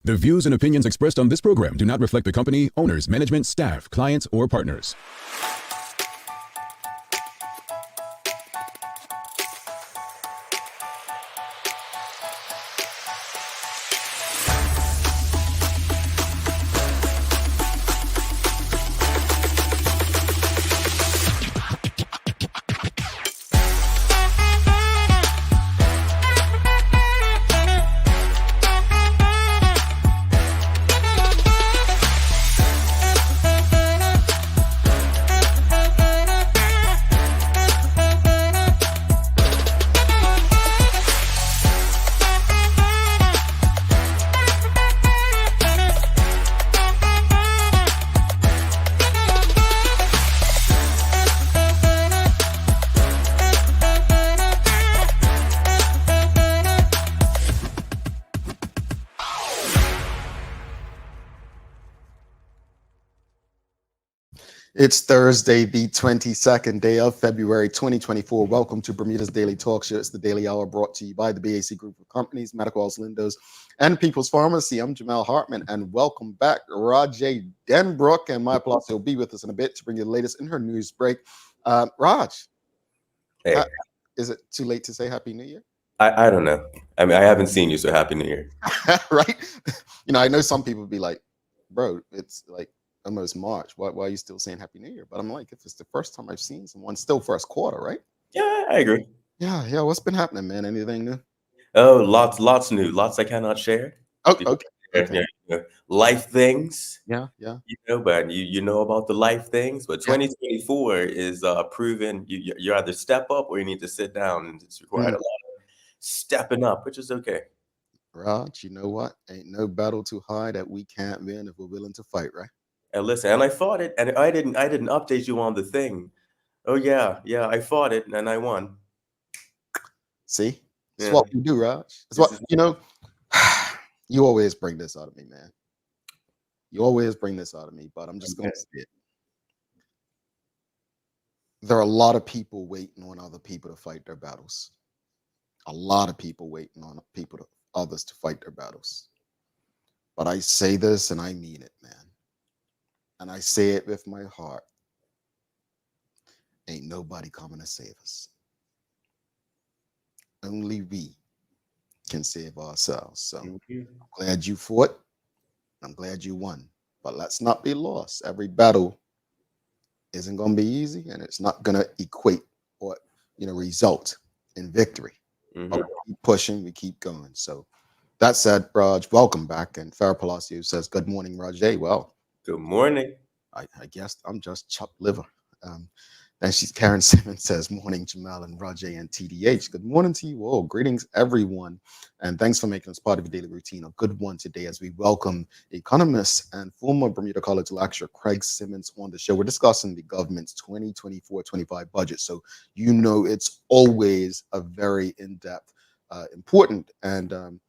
The views and opinions expressed on this program do not reflect the company, owners, management, staff, clients, or partners. It's Thursday, the 22nd day of February 2024. Welcome to Bermuda's Daily Talk Show. It's the Daily Hour brought to you by the BAC Group of Companies, Medical House Lindos, and People's Pharmacy. I'm Jamal Hartman, and welcome back, Rajay Denbrook. And my applause will be with us in a bit to bring you the latest in her news break. Raj, hey, is it too late to say Happy New Year? I don't know. I mean, I haven't seen you, so Happy New Year. Right? You know, I know some people be like, bro, it's like almost March. Why are you still saying Happy New Year? But I'm like, if it's the first time I've seen someone, still first quarter, right? Yeah, I agree. Yeah. What's been happening, man? Anything new? Oh, lots new. Lots I cannot share. Oh, okay. Yeah, life things. Yeah. But you know about the life things. But 2024 is proven you either step up or you need to sit down, and it's required a lot of stepping up, which is okay. Raj, you know what? Ain't no battle too high that we can't win if we're willing to fight, right? And listen, and I fought it, and I didn't update you on the thing. Oh yeah, I fought it and I won. See, it's what we do, Raj. It's what you know. You always bring this out of me, man. You always bring this out of me, but I'm just gonna say it. There are a lot of people waiting on other people to fight their battles. A lot of people waiting on others to fight their battles. But I say this and I mean it, man. And I say it with my heart. Ain't nobody coming to save us. Only we can save ourselves. So I'm glad you fought. I'm glad you won. But let's not be lost. Every battle isn't going to be easy, and it's not going to equate or result in victory. But we keep pushing, we keep going. So that said, Raj, welcome back. And Farah Palacio says, good morning, Rajay. Well, good morning. I guess I'm just chopped liver. And Karen Simmons says, morning, Jamal and Rajay and TDH. Good morning to you all. Greetings, everyone. And thanks for making us part of your daily routine. A good one today as we welcome Economist and former Bermuda College lecturer Craig Simmons on the show. We're discussing the government's 2024-25 budget. So, it's always a very in-depth, important, and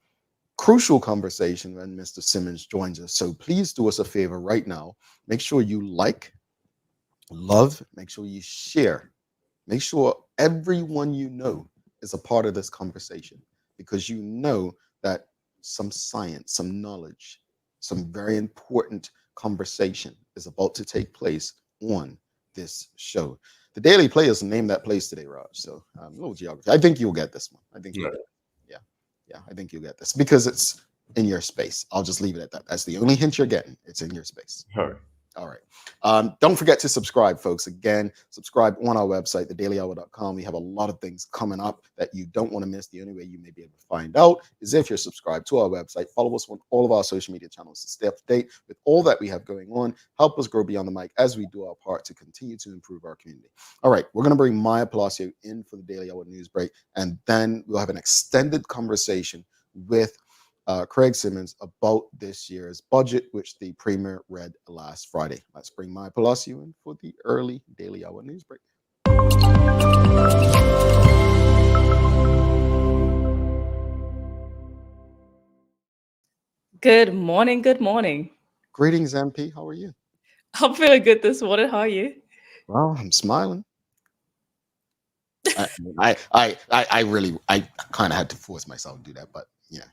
crucial conversation when Mr. Simmons joins us. So please do us a favor right now. Make sure you love, make sure you share, make sure everyone you know is a part of this conversation, because you know that some science, some knowledge, some very important conversation is about to take place on this show. The Daily Players named that place today, Raj. So a little geography. I think you'll get this one. I think you'll get it. Yeah, I think you'll get this because it's in your space. I'll just leave it at that. That's the only hint you're getting. It's in your space. All right. Don't forget to subscribe, folks. Again, subscribe on our website, thedailyhour.com. We have a lot of things coming up that you don't want to miss. The only way you may be able to find out is if you're subscribed to our website. Follow us on all of our social media channels to stay up to date with all that we have going on. Help us grow beyond the mic as we do our part to continue to improve our community. All right, we're going to bring Maya Palacio in for the Daily Hour news break, and then we'll have an extended conversation with Craig Simmons about this year's budget, which the Premier read last Friday. Let's bring Maya Palacio in for the early Daily Hour news break. Good morning. Good morning. Greetings, MP. How are you? I'm feeling good this morning. How are you? Well, I'm smiling. I kind of had to force myself to do that, but yeah.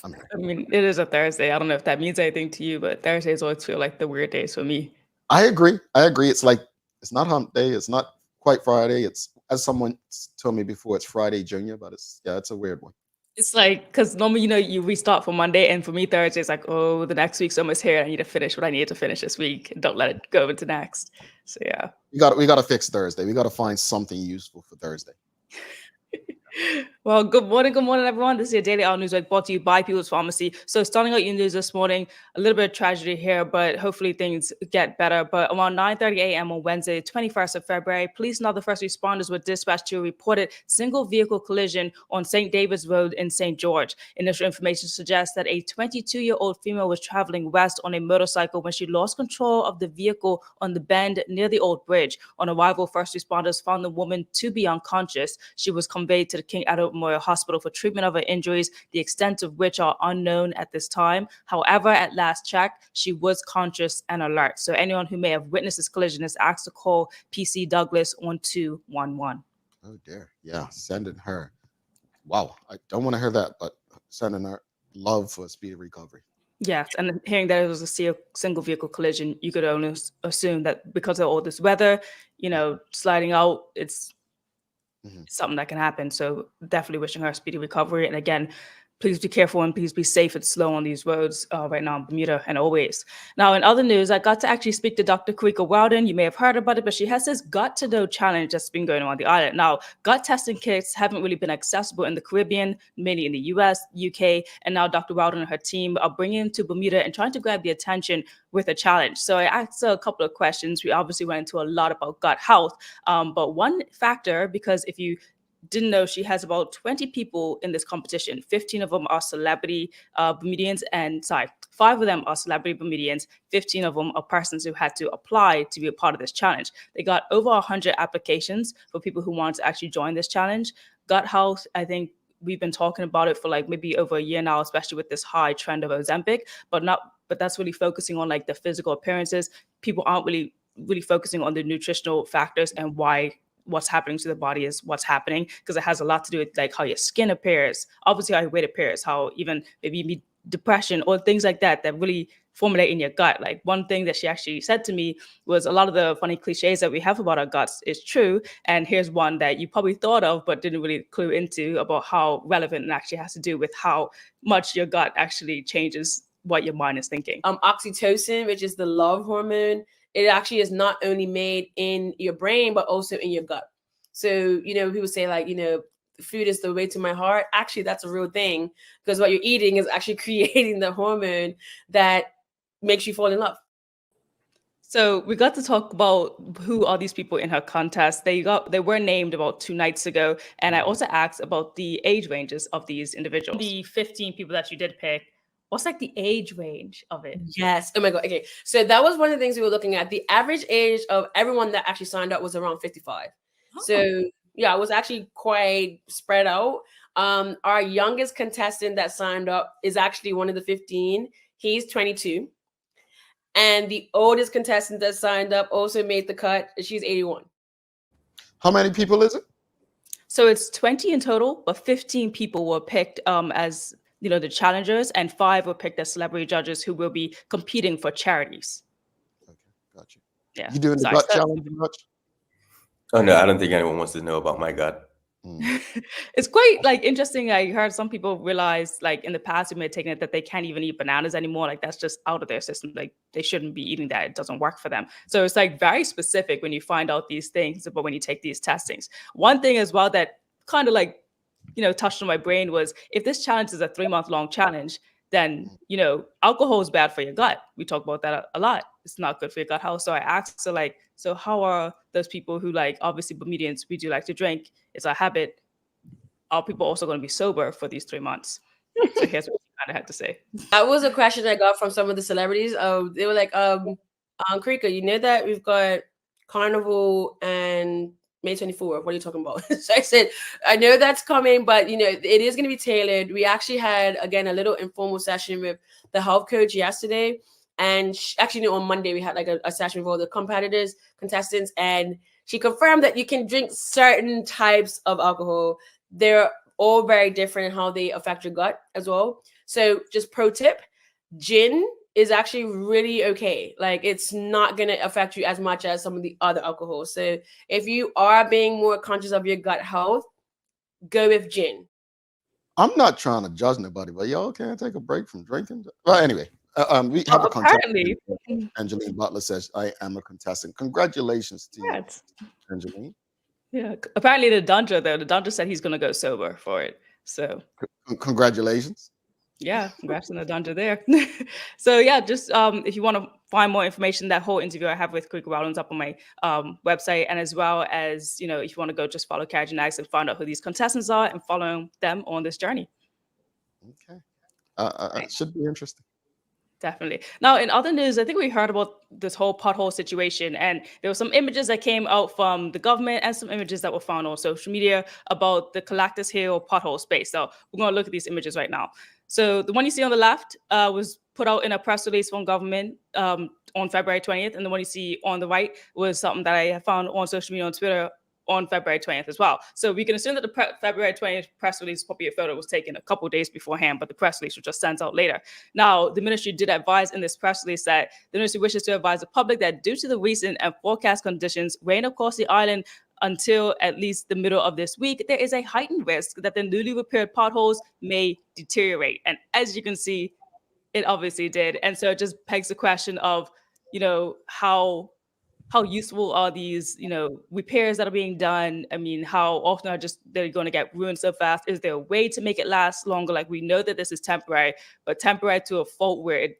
I'm here. I mean, it is a Thursday. I don't know if that means anything to you, but Thursdays always feel like the weird days for me. I agree. It's like it's not hump day. It's not quite Friday. It's, as someone told me before, it's Friday Junior, but it's a weird one. It's like, because normally, you restart for Monday, and for me, Thursday is like, oh, the next week's almost here. I need to finish what I need to finish this week. And don't let it go into next. So yeah. We got to fix Thursday. We got to find something useful for Thursday. Well, good morning, everyone. This is your Daily Hour News brought to you by People's Pharmacy. So starting out your news this morning, a little bit of tragedy here, but hopefully things get better. But around 9:30 a.m. on Wednesday, 21st of February, police and other first responders were dispatched to a reported single vehicle collision on St. David's Road in St. George. Initial information suggests that a 22-year-old female was traveling west on a motorcycle when she lost control of the vehicle on the bend near the old bridge. On arrival, first responders found the woman to be unconscious. She was conveyed to the King Edward Memorial Hospital for treatment of her injuries, the extent of which are unknown at this time. However, at last check, she was conscious and alert. So anyone who may have witnessed this collision is asked to call PC Douglas on 211. Oh dear. Yeah, sending her. Wow, I don't want to hear that, but sending her love for a speedy recovery. Yes, and hearing that it was a single vehicle collision, you could only assume that because of all this weather, sliding out, it's something that can happen. So definitely wishing her a speedy recovery. And again, please be careful and please be safe and slow on these roads right now in Bermuda and always. Now, in other news, I got to actually speak to Dr. Karika Weldon. You may have heard about it, but she has this gut to know challenge that's been going on the island. Now, gut testing kits haven't really been accessible in the Caribbean, mainly in the US, UK, and now Dr. Weldon and her team are bringing them to Bermuda and trying to grab the attention with a challenge. So I asked her a couple of questions. We obviously went into a lot about gut health, but one factor, because if you didn't know, she has about 20 people in this competition. 15 of them are celebrity Bermudians, and 5 of them are celebrity Bermudians. 15 of them are persons who had to apply to be a part of this challenge. They got over 100 applications for people who want to actually join this challenge. Gut health, I think we've been talking about it for like maybe over a year now, especially with this high trend of Ozempic, but that's really focusing on like the physical appearances. People aren't really focusing on the nutritional factors and why what's happening to the body is what's happening, because it has a lot to do with like how your skin appears, obviously how your weight appears, how even maybe depression or things like that really formulate in your gut. Like one thing that she actually said to me was a lot of the funny cliches that we have about our guts is true. And here's one that you probably thought of but didn't really clue into about how relevant it actually has to do with how much your gut actually changes what your mind is thinking. Oxytocin, which is the love hormone, it actually is not only made in your brain, but also in your gut. So, people say like, food is the way to my heart. Actually, that's a real thing, because what you're eating is actually creating the hormone that makes you fall in love. So we got to talk about who are these people in her contest. They were named about 2 nights ago. And I also asked about the age ranges of these individuals. The 15 people that you did pick, what's like the age range of it? Yes. Oh my God. Okay. So that was one of the things we were looking at. The average age of everyone that actually signed up was around 55. Oh. So yeah, it was actually quite spread out. Our youngest contestant that signed up is actually one of the 15. He's 22. And the oldest contestant that signed up also made the cut. She's 81. How many people is it? So it's 20 in total, but 15 people were picked as the challengers, and 5 were picked as celebrity judges who will be competing for charities. Okay, got you. Yeah. You doing the gut challenge much? Oh no, I don't think anyone wants to know about my gut. It's quite like interesting. I heard some people realize like in the past, we may have taken it that they can't even eat bananas anymore. Like that's just out of their system. Like they shouldn't be eating that. It doesn't work for them. So it's like very specific when you find out these things, but when you take these testings. One thing as well that kind of like, touched on my brain was, if this challenge is a 3-month-long challenge, then, alcohol is bad for your gut. We talk about that a lot. It's not good for your gut health. So I asked her like, so how are those people who like, obviously Bermudians, we do like to drink, it's a habit. Are people also going to be sober for these 3 months? So here's what she kind of had to say. That was a question I got from some of the celebrities. They were like, Karika, you know that we've got Carnival and May 24th. What are you talking about? So I said, I know that's coming, but it is going to be tailored. We actually had, again, a little informal session with the health coach yesterday. And actually, on Monday, we had like a session with all the competitors, contestants, and she confirmed that you can drink certain types of alcohol. There all very different in how they affect your gut as well. So just pro tip, gin is actually really okay. Like it's not going to affect you as much as some of the other alcohols. So if you are being more conscious of your gut health, go with gin. I'm not trying to judge nobody, but y'all can't take a break from drinking. Well, anyway, we have a contestant. Apparently. Angeline Butler says, I am a contestant. Congratulations to you, Yes. Angeline. Yeah. Apparently the Dundra said he's going to go sober for it. So Congratulations. yeah, congrats on the Dundra there. So yeah, just if you want to find more information, that whole interview I have with Quick Rowland's up on my website, and as well as, you know, if you want to go just follow Carriage and Ags and find out who these contestants are and following them on this journey. Okay. Should be interesting. Definitely. Now, in other news, I think we heard about this whole pothole situation, and there were some images that came out from the government and some images that were found on social media about the Collectors Hill pothole space. So we're going to look at these images right now. So the one you see on the left was put out in a press release from government on February 20th, and the one you see on the right was something that I found on social media on Twitter on February 20th as well. So we can assume that the February 20th press release, probably a photo, was taken a couple of days beforehand, but the press release was just sent out later. Now, the ministry did advise in this press release that the ministry wishes to advise the public that due to the recent and forecast conditions, rain across the island until at least the middle of this week, there is a heightened risk that the newly repaired potholes may deteriorate. And as you can see, it obviously did. And so it just begs the question of, you know, how useful are these, you know, repairs that are being done? I mean, how often are they're going to get ruined so fast? Is there a way to make it last longer? Like, we know that this is temporary, but temporary to a fault where it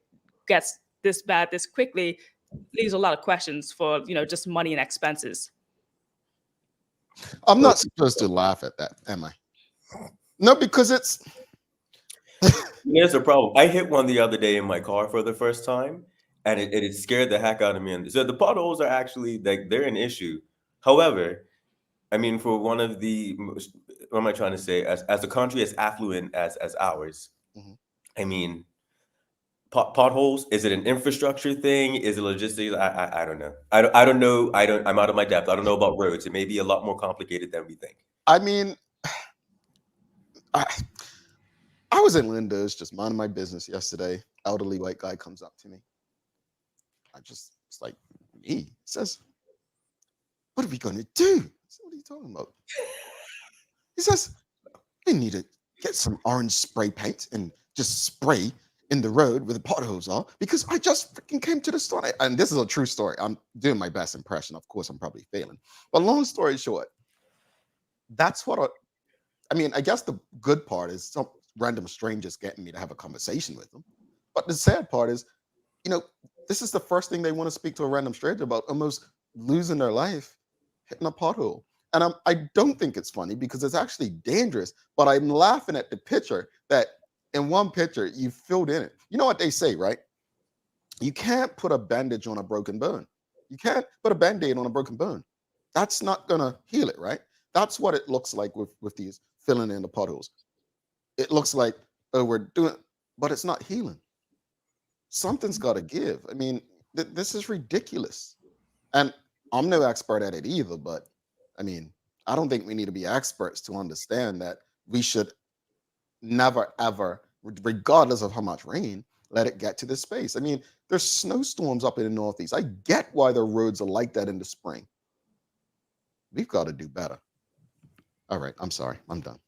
gets this bad this quickly leaves a lot of questions for, you know, just money and expenses. I'm not supposed to laugh at that, am I? No, because it's... There's a problem. I hit one the other day in my car for the first time, and it scared the heck out of me. And so the potholes are actually, like, they're an issue. However, I mean, for one of the, what am I trying to say? As a country as affluent as ours, I mean, potholes, is it an infrastructure thing? Is it logistics? I don't know. I don't know. I'm out of my depth. I don't know about roads. It may be a lot more complicated than we think. I mean, I was in Linda's just minding my business yesterday. Elderly white guy comes up to me. It's like, me? He says, what are we going to do? I said, what are you talking about? He says, we need to get some orange spray paint and just spray in the road where the potholes are, because I just freaking came to the store. And this is a true story. I'm doing my best impression. Of course, I'm probably failing. But long story short, that's what I mean, I guess the good part is some random strangers getting me to have a conversation with them. But the sad part is, you know, this is the first thing they want to speak to a random stranger about, almost losing their life hitting a pothole. And I don't think it's funny because it's actually dangerous, but I'm laughing at the picture that in one picture you filled in it. You know what they say, right? You can't put a bandage on a broken bone. You can't put a Band-Aid on a broken bone. That's not gonna heal it, right? That's what it looks like with these filling in the potholes. It looks like, oh, we're doing, but it's not healing. Something's got to give. I mean, this is ridiculous. And I'm no expert at it either, but I mean, I don't think we need to be experts to understand that we should never, ever, regardless of how much rain, let it get to this space. I mean, there's snowstorms up in the Northeast. I get why the roads are like that in the spring. We've got to do better. All right, I'm sorry, I'm done.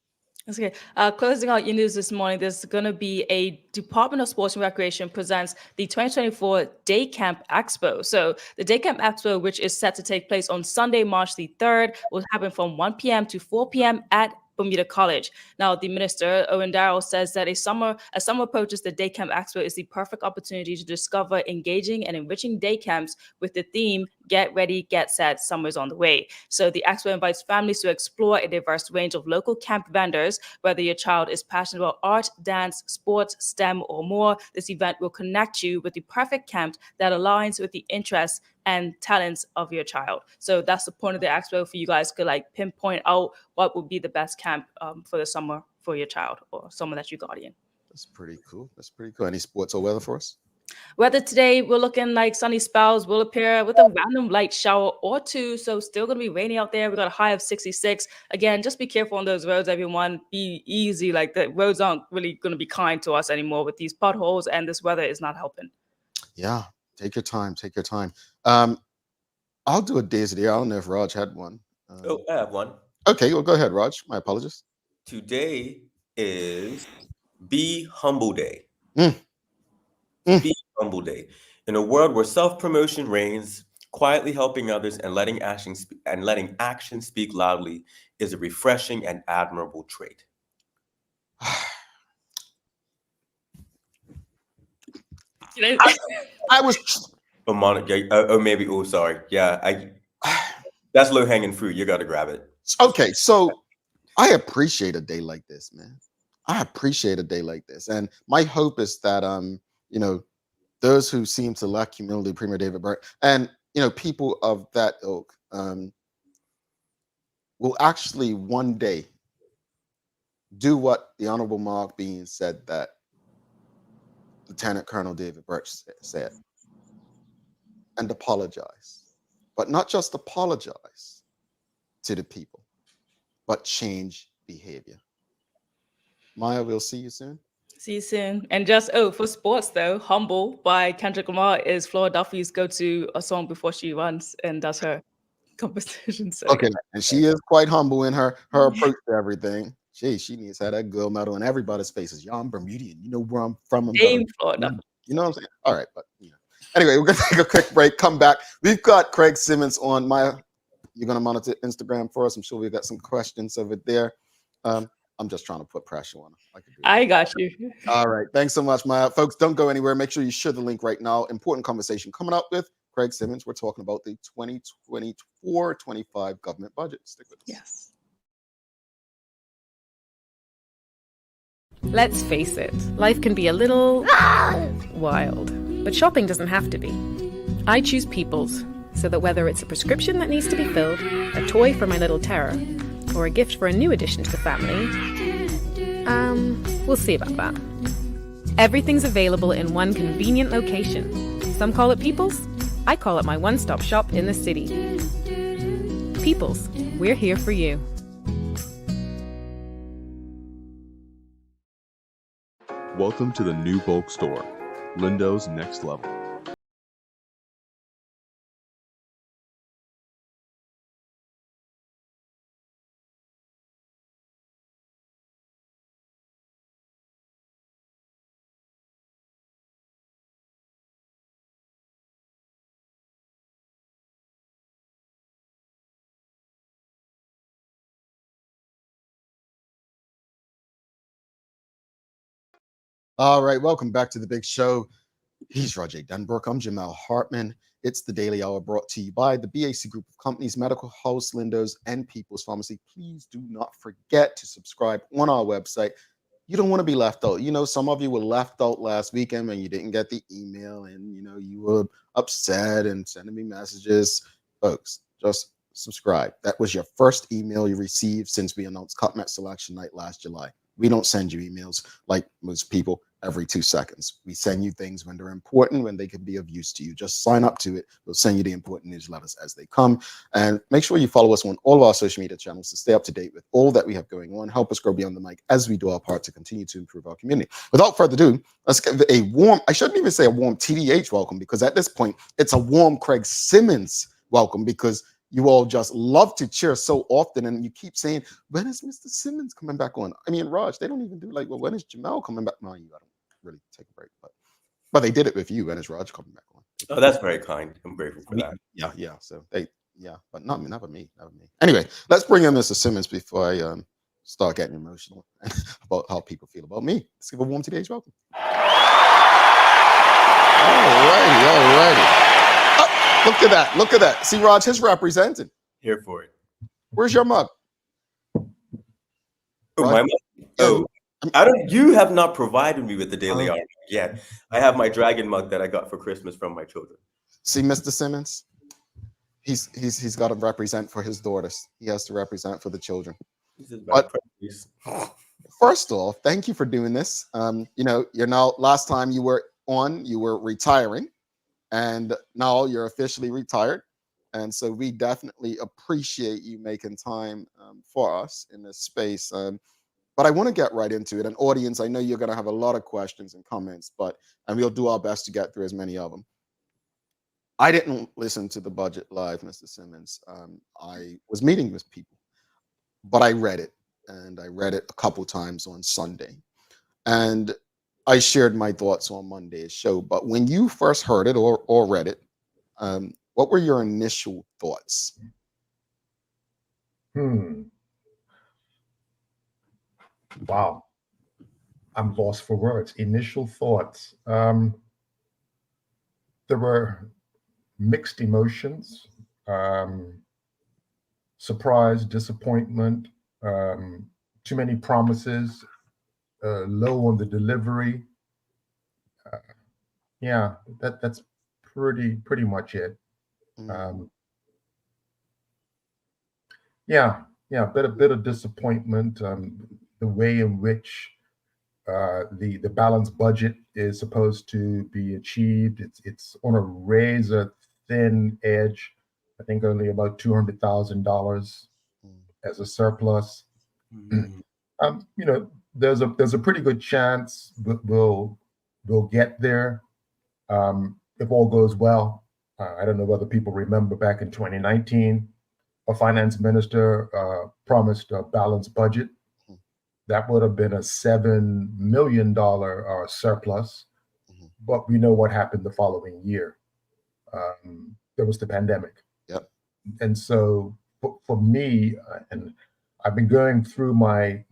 That's okay. Closing out your news this morning, there's going to be a Department of Sports and Recreation presents the 2024 Day Camp Expo. So the Day Camp Expo, which is set to take place on Sunday, March the 3rd, will happen from 1 p.m. to 4 p.m. at Bermuda College. Now, the minister, Owen Darrell, says that as summer approaches, the Day Camp Expo is the perfect opportunity to discover engaging and enriching day camps with the theme, Get Ready, Get Set, Summer's on the Way. So the expo invites families to explore a diverse range of local camp vendors. Whether your child is passionate about art, dance, sports, STEM, or more, this event will connect you with the perfect camp that aligns with the interests and talents of your child. So that's the point of the expo, for you guys to like pinpoint out what would be the best camp for the summer for your child or someone that you guardian. That's pretty cool. That's pretty cool. Any sports or weather for us? Weather today, we're looking like sunny spells will appear with a random light shower or two. So still going to be rainy out there. We got a high of 66. Again, just be careful on those roads, everyone. Be easy. Like the roads aren't really going to be kind to us anymore with these potholes, and this weather is not helping. Yeah, take your time. Take your time. I'll do a days of the year. I don't know if Raj had one. Oh, I have one. Okay, well, go ahead, Raj. My apologies. Today is Be Humble Day. Mm. Mm. Be Humble Day. In a world where self-promotion reigns, quietly helping others and letting action speak loudly is a refreshing and admirable trait. I was. Maybe. Oh, sorry. Yeah, that's low-hanging fruit. You got to grab it. Okay, so I appreciate a day like this, man. I appreciate a day like this, and my hope is that you know, those who seem to lack humility, Premier David Burke, and people of that ilk, will actually one day do what the Honorable Mark Bean said that Lieutenant Colonel David Burke said, and apologize, but not just apologize to the people, but change behavior. Maya, we'll see you soon. See you soon. And just, for sports though, Humble by Kendrick Lamar is Flora Duffy's go-to a song before she runs and does her competition. So, okay, and she is quite humble in her approach to everything. She needs to have that gold medal in everybody's faces. Y'all, I'm Bermudian. You know where I'm from. Dame Flora Duffy. You know what I'm saying? All right, but anyway, we're gonna take a quick break. Come back. We've got Craig Simmons on. Maya, you're gonna monitor Instagram for us. I'm sure we've got some questions over there. I'm just trying to put pressure on her. I got you. All right. Thanks so much, Maya. Folks, don't go anywhere. Make sure you share the link right now. Important conversation coming up with Craig Simmons. We're talking about the 2024-25 government budget. Stick with us. Yes. Let's face it, life can be a little wild, but shopping doesn't have to be. I choose People's, so that whether it's a prescription that needs to be filled, a toy for my little terror, or a gift for a new addition to the family, we'll see about that. Everything's available in one convenient location. Some call it People's, I call it my one-stop shop in the city. People's, we're here for you. Welcome to the new bulk store, Lindo's Next Level. All right, welcome back to the big show. He's Roger Denbrook. I'm Jamal Hartman. It's the Daily Hour brought to you by the BAC Group of Companies, Medical House, Lindo's, and People's Pharmacy. Please do not forget to subscribe on our website. You don't want to be left out. Some of you were left out last weekend when you didn't get the email and, you were upset and sending me messages. Folks, just subscribe. That was your first email you received since we announced CutMet Selection Night last July. We don't send you emails like most people every 2 seconds. We send you things when they're important, when they can be of use to you. Just sign up to it. We'll send you the important newsletters as they come. And make sure you follow us on all of our social media channels to stay up to date with all that we have going on. Help us grow beyond the mic as we do our part to continue to improve our community. Without further ado, let's give a warm, I shouldn't even say a warm TDH welcome, because at this point, it's a warm Craig Simmons welcome, because you all just love to cheer so often, and you keep saying, when is Mr. Simmons coming back on? I mean, Raj, they don't even do like, well, when is Jamal coming back? No, you got to really take a break, but they did it with you. When is Raj coming back on? Oh, that's very kind. I'm grateful for that. Yeah. So but not me. Anyway, let's bring in Mr. Simmons before I start getting emotional about how people feel about me. Let's give a warm today's welcome. All righty. Look at that. See, Raj, his represented. Here for it. Where's your mug? Oh, my mug. Oh, you have not provided me with the Daily Hour yet. I have my dragon mug that I got for Christmas from my children. See, Mr. Simmons, he's got to represent for his daughters. He has to represent for the children. But first off, thank you for doing this. You're now, last time you were on, you were retiring, and now you're officially retired. And so we definitely appreciate you making time for us in this space. But I want to get right into it. And audience, I know you're going to have a lot of questions and comments, and we'll do our best to get through as many of them. I didn't listen to the budget live, Mr. Simmons. I was meeting with people, but I read it, and I read it a couple times on Sunday. And I shared my thoughts on Monday's show. But when you first heard it or read it, what were your initial thoughts? Wow. I'm lost for words. Initial thoughts. There were mixed emotions, surprise, disappointment, too many promises, low on the delivery. Yeah, that's pretty much it. A bit of disappointment. The way in which the balanced budget is supposed to be achieved, it's on a razor thin edge. I think only about $200,000 as a surplus. There's a pretty good chance we'll get there if all goes well. I don't know whether people remember back in 2019, a finance minister promised a balanced budget. That would have been a $7 million surplus. But we know what happened the following year. There was the pandemic. Yep. And so for me, and I've been going through my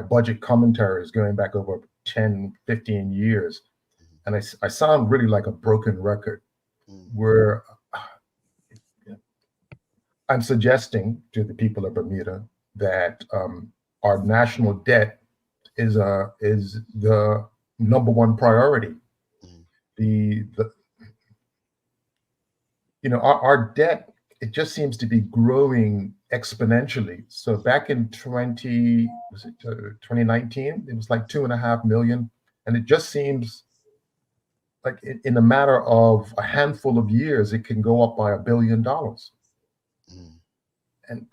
budget commentaries going back over 10, 15 years. And I sound really like a broken record where I'm suggesting to the people of Bermuda that our national debt is the number one priority. Our debt, it just seems to be growing exponentially. So back in 2019, it was like 2.5 million, and it just seems like in a matter of a handful of years, it can go up by $1 billion. And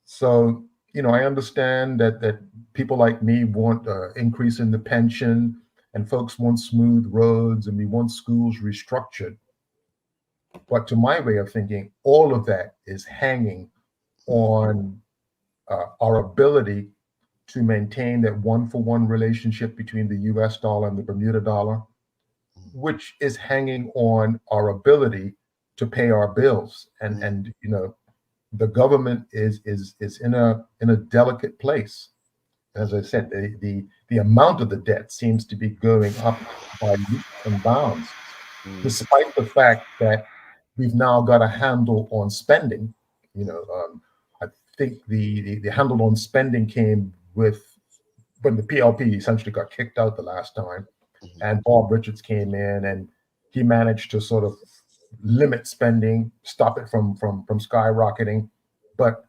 so, I understand that people like me want an increase in the pension, and folks want smooth roads, and we want schools restructured. But to my way of thinking, all of that is hanging on our ability to maintain that one-for-one relationship between the US dollar and the Bermuda dollar, which is hanging on our ability to pay our bills. And the government is in a delicate place. As I said, the amount of the debt seems to be going up by leaps and bounds, despite the fact that we've now got a handle on spending. I think the handle on spending came with when the PLP essentially got kicked out the last time, and Bob Richards came in and he managed to sort of limit spending, stop it from skyrocketing. But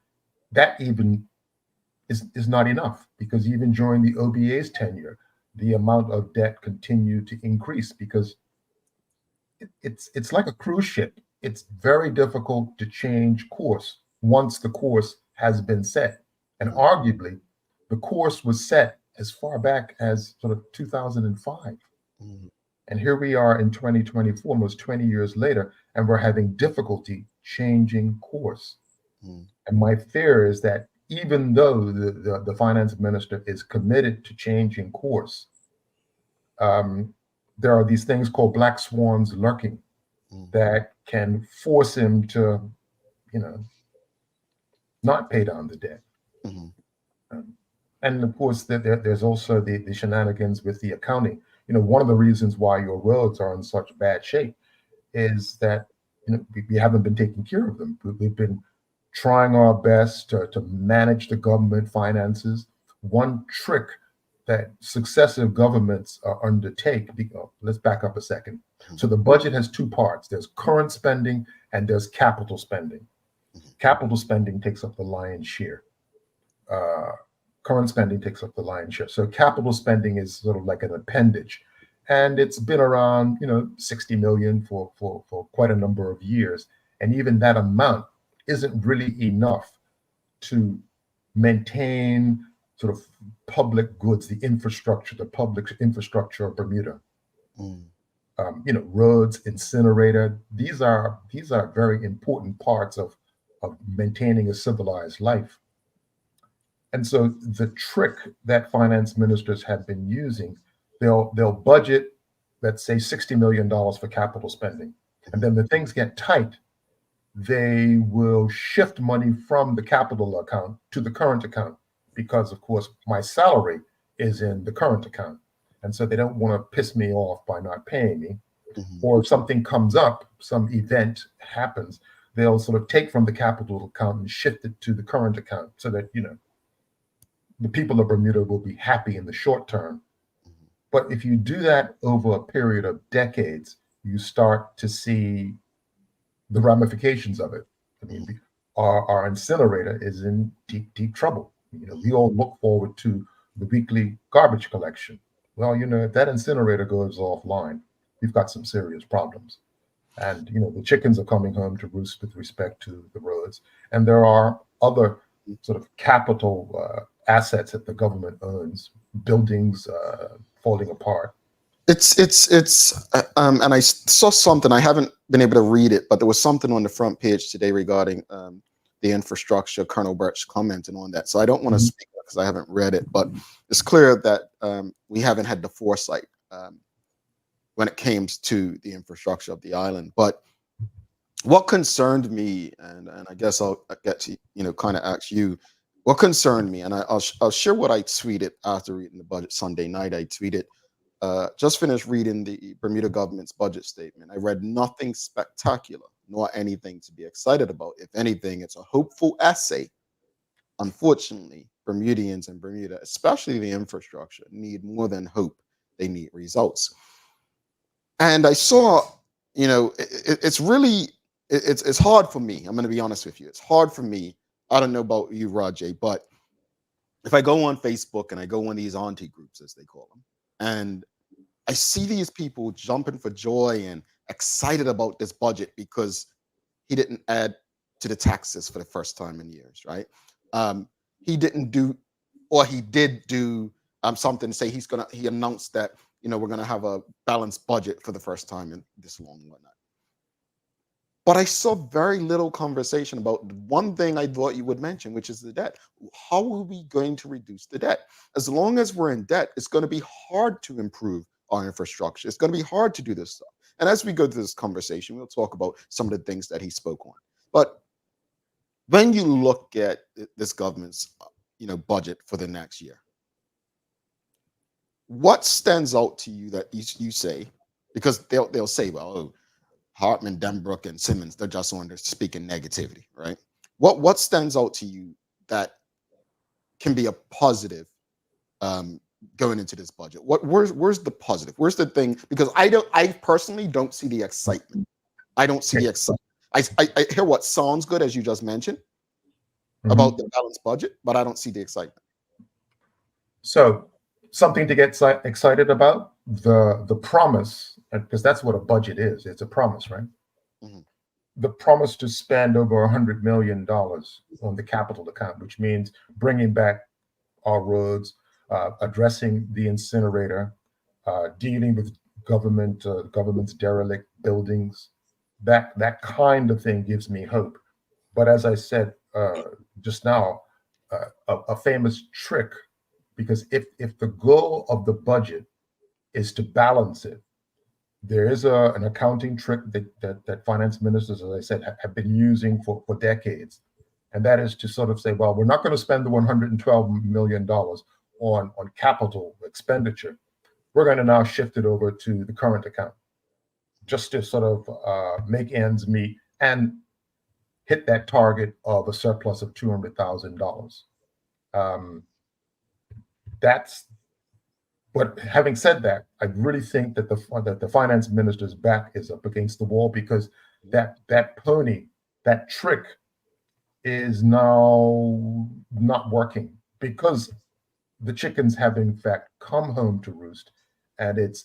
that even is not enough, because even during the OBA's tenure, the amount of debt continued to increase, because it's like a cruise ship. It's very difficult to change course once the course has been set. And arguably, the course was set as far back as sort of 2005. And here we are in 2024, almost 20 years later, and we're having difficulty changing course. And my fear is that even though the finance minister is committed to changing course, there are these things called black swans lurking that can force him to, not pay down the debt. And of course, there's also the shenanigans with the accounting. One of the reasons why your roads are in such bad shape is that we haven't been taking care of them. We've been trying our best to manage the government finances. One trick that successive governments undertake, let's back up a second. So the budget has two parts. There's current spending and there's capital spending. Capital spending takes up the lion's share. Current spending takes up the lion's share. So capital spending is sort of like an appendage. and it's been around 60 million for quite a number of years, and even that amount isn't really enough to maintain sort of public goods, the public infrastructure of Bermuda. Roads, incinerator. These are very important parts of maintaining a civilized life. And so the trick that finance ministers have been using, they'll budget, let's say, $60 million for capital spending, and then when things get tight, they will shift money from the capital account to the current account, because of course my salary is in the current account, and so they don't want to piss me off by not paying me. Or if something comes up, some event happens, they'll sort of take from the capital account and shift it to the current account, so that the people of Bermuda will be happy in the short term. But if you do that over a period of decades, you start to see the ramifications of it. I mean, our incinerator is in deep trouble. We all look forward to the weekly garbage collection. Well, if that incinerator goes offline, we've got some serious problems. And the chickens are coming home to roost with respect to the roads, and there are other sort of capital assets that the government owns, buildings falling apart. And I saw something, I haven't been able to read it, but there was something on the front page today regarding the infrastructure. Colonel Birch commenting on that. So I don't want to speak because I haven't read it, but it's clear that we haven't had the foresight when it came to the infrastructure of the island. But what concerned me, and I guess I'll get to kind of ask you, what concerned me, and I'll share what I tweeted after reading the budget Sunday night. I tweeted, just finished reading the Bermuda government's budget statement. I read nothing spectacular, nor anything to be excited about. If anything, it's a hopeful essay. Unfortunately, Bermudians and Bermuda, especially the infrastructure, need more than hope. They need results. And I saw, it's really, it's hard for me. I'm going to be honest with you. It's hard for me. I don't know about you, Rajay, but if I go on Facebook and I go on these auntie groups, as they call them, and I see these people jumping for joy and excited about this budget because he didn't add to the taxes for the first time in years, right? He didn't do, or he did do something to say he announced that, we're going to have a balanced budget for the first time in this long and whatnot. But I saw very little conversation about one thing I thought you would mention, which is the debt. How are we going to reduce the debt? As long as we're in debt, it's going to be hard to improve our infrastructure. It's going to be hard to do this stuff. And as we go through this conversation, we'll talk about some of the things that he spoke on. But when you look at this government's, budget for the next year, what stands out to you that you say, because they'll say, well, Hartman, Denbrook, and Simmons, they're just on there speaking negativity, right? What stands out to you that can be a positive going into this budget? Where's the positive? Where's the thing? Because I personally don't see the excitement. I don't see the excitement. I hear what sounds good, as you just mentioned, about the balanced budget, but I don't see the excitement. So something to get excited about, the promise, because that's what a budget is. It's a promise, right? The promise to spend over $100 million on the capital account, which means bringing back our roads, addressing the incinerator, dealing with government's derelict buildings. That kind of thing gives me hope. But as I said just now, a famous trick, because if the goal of the budget is to balance it, there is an accounting trick that finance ministers, as I said, have been using for decades. And that is to sort of say, well, we're not going to spend the $112 million on capital expenditure. We're going to now shift it over to the current account, just to sort of make ends meet and hit that target of a surplus of $200,000. But having said that, I really think that the finance minister's back is up against the wall, because that trick is now not working, because the chickens have in fact come home to roost. and it's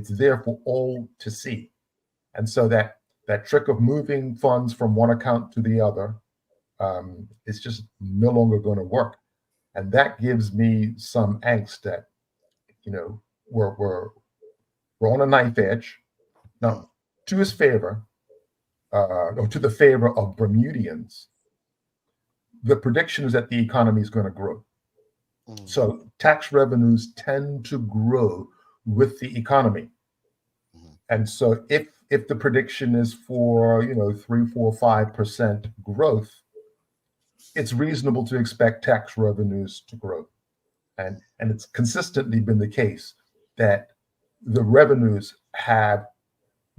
there for all to see. And so that trick of moving funds from one account to the other is just no longer going to work. And that gives me some angst that, we're on a knife edge. Now, to his favor, or to the favor of Bermudians, the prediction is that the economy is going to grow. So tax revenues tend to grow with the economy. And so if the prediction is for 3, 4, 5% growth, it's reasonable to expect tax revenues to grow. And it's consistently been the case that the revenues have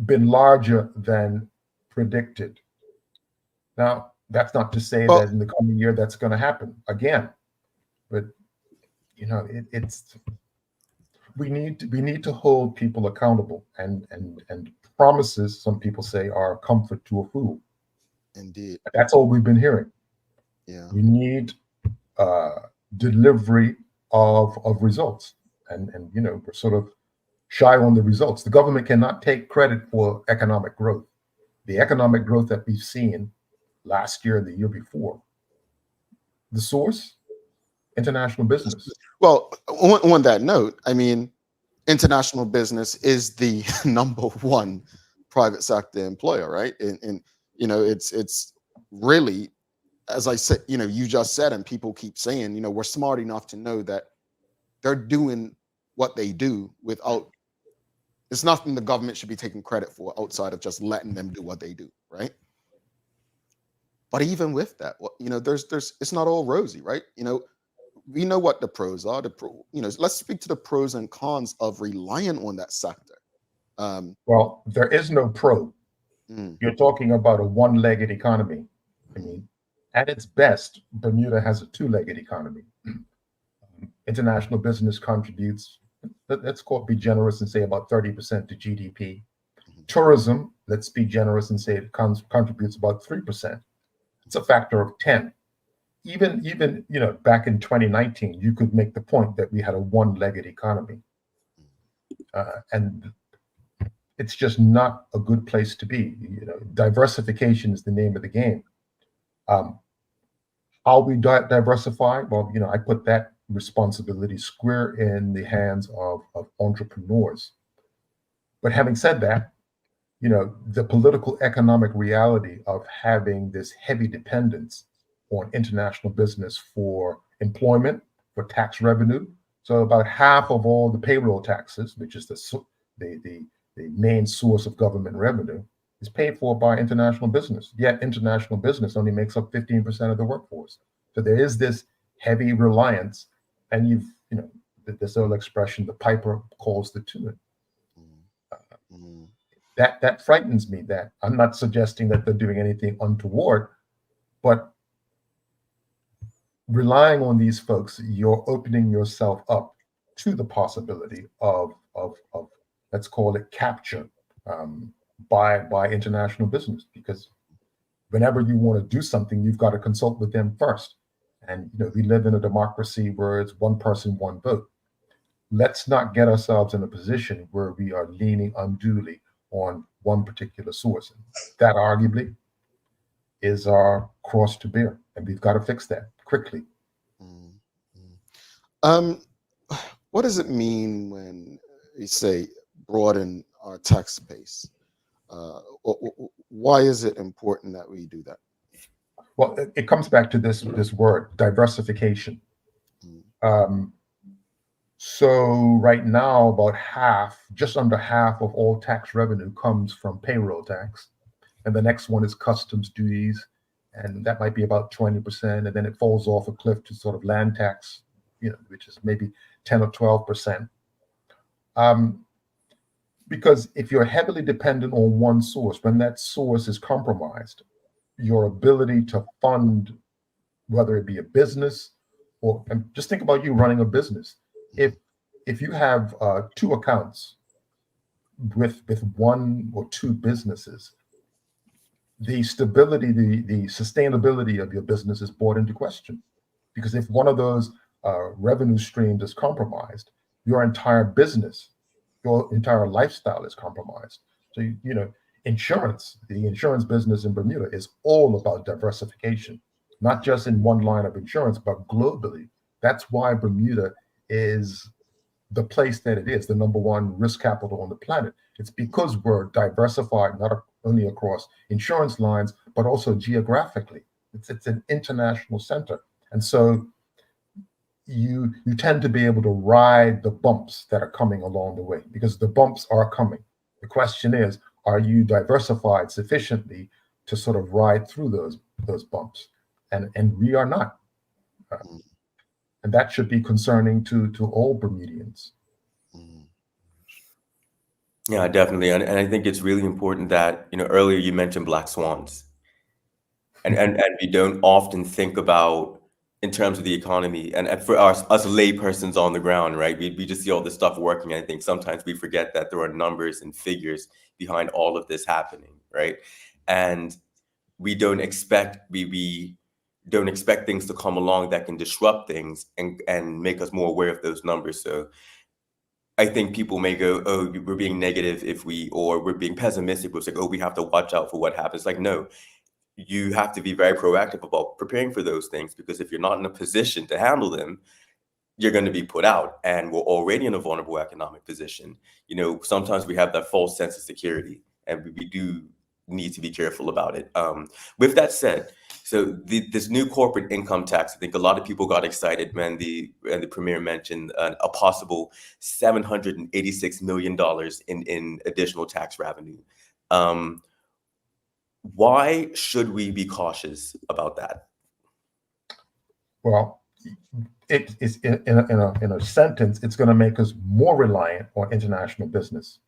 been larger than predicted. Now, that's not to say that in the coming year that's going to happen again, but it's we need to hold people accountable, and promises, some people say, are a comfort to a fool. Indeed. That's all we've been hearing. Yeah. We need delivery of results, and we're sort of shy on the results. The government cannot take credit for economic growth. The economic growth that we've seen last year and the year before, the source, international business. Well, on that note, I mean, international business is the number one private sector employer, right? And it's really, as I said, you just said, and people keep saying, we're smart enough to know that they're doing what they do without, it's nothing the government should be taking credit for outside of just letting them do what they do, right? But even with that, there's it's not all rosy, right? We know what the pros are. Let's speak to the pros and cons of relying on that sector. Well, there is no pro. You're talking about a one-legged economy. I mean, at its best, Bermuda has a two-legged economy. International business contributes, let's be generous and say about 30% to GDP. Tourism, let's be generous and say it contributes about 3%. It's a factor of 10. Even back in 2019, you could make the point that we had a one-legged economy, and it's just not a good place to be. Diversification is the name of the game. How we diversify? Well, I put that responsibility square in the hands of entrepreneurs. But having said that, the political economic reality of having this heavy dependence on international business for employment, for tax revenue. So about half of all the payroll taxes, which is the main source of government revenue, is paid for by international business. Yet international business only makes up 15% of the workforce. So there is this heavy reliance, and this old expression, the piper calls the tune. That frightens me. That I'm not suggesting that they're doing anything untoward, but relying on these folks, you're opening yourself up to the possibility of let's call it capture by international business, because whenever you want to do something, you've got to consult with them first. And we live in a democracy where it's one person, one vote. Let's not get ourselves in a position where we are leaning unduly on one particular source. That arguably is our cross to bear, and we've got to fix that quickly. What does it mean when you say broaden our tax base? Why is it important that we do that? Well, it comes back to this word, diversification. So right now, about just under half of all tax revenue comes from payroll tax. And the next one is customs duties. And that might be about 20%. And then it falls off a cliff to sort of land tax, which is maybe 10 or 12%. Because if you're heavily dependent on one source, when that source is compromised, your ability to fund, whether it be a business and just think about you running a business. If you have two accounts with one or two businesses, the stability, the sustainability of your business is brought into question. Because if one of those revenue streams is compromised, your entire business, your entire lifestyle is compromised. So, insurance, the insurance business in Bermuda is all about diversification, not just in one line of insurance, but globally. That's why Bermuda is the place that it is, the number one risk capital on the planet. It's because we're diversified, not only across insurance lines, but also geographically. It's an international center. And so you tend to be able to ride the bumps that are coming along the way, because the bumps are coming. The question is, are you diversified sufficiently to sort of ride through those bumps? And we are not. And that should be concerning to all Bermudians. Yeah, definitely. And I think it's really important that, earlier you mentioned black swans. And we don't often think about in terms of the economy and for us laypersons on the ground, right? We just see all this stuff working. And I think sometimes we forget that there are numbers and figures behind all of this happening, right? And we don't expect we don't expect things to come along that can disrupt things and make us more aware of those numbers. So I think people may go, oh, we're being negative or we're being pessimistic. It's like, oh, we have to watch out for what happens. Like, no, you have to be very proactive about preparing for those things, because if you're not in a position to handle them, you're going to be put out. And we're already in a vulnerable economic position. Sometimes we have that false sense of security, and we do need to be careful about it. With that said, so this new corporate income tax, I think a lot of people got excited when the premier mentioned a possible $786 million in additional tax revenue. Why should we be cautious about that? Well, it is in a sentence, it's going to make us more reliant on international business.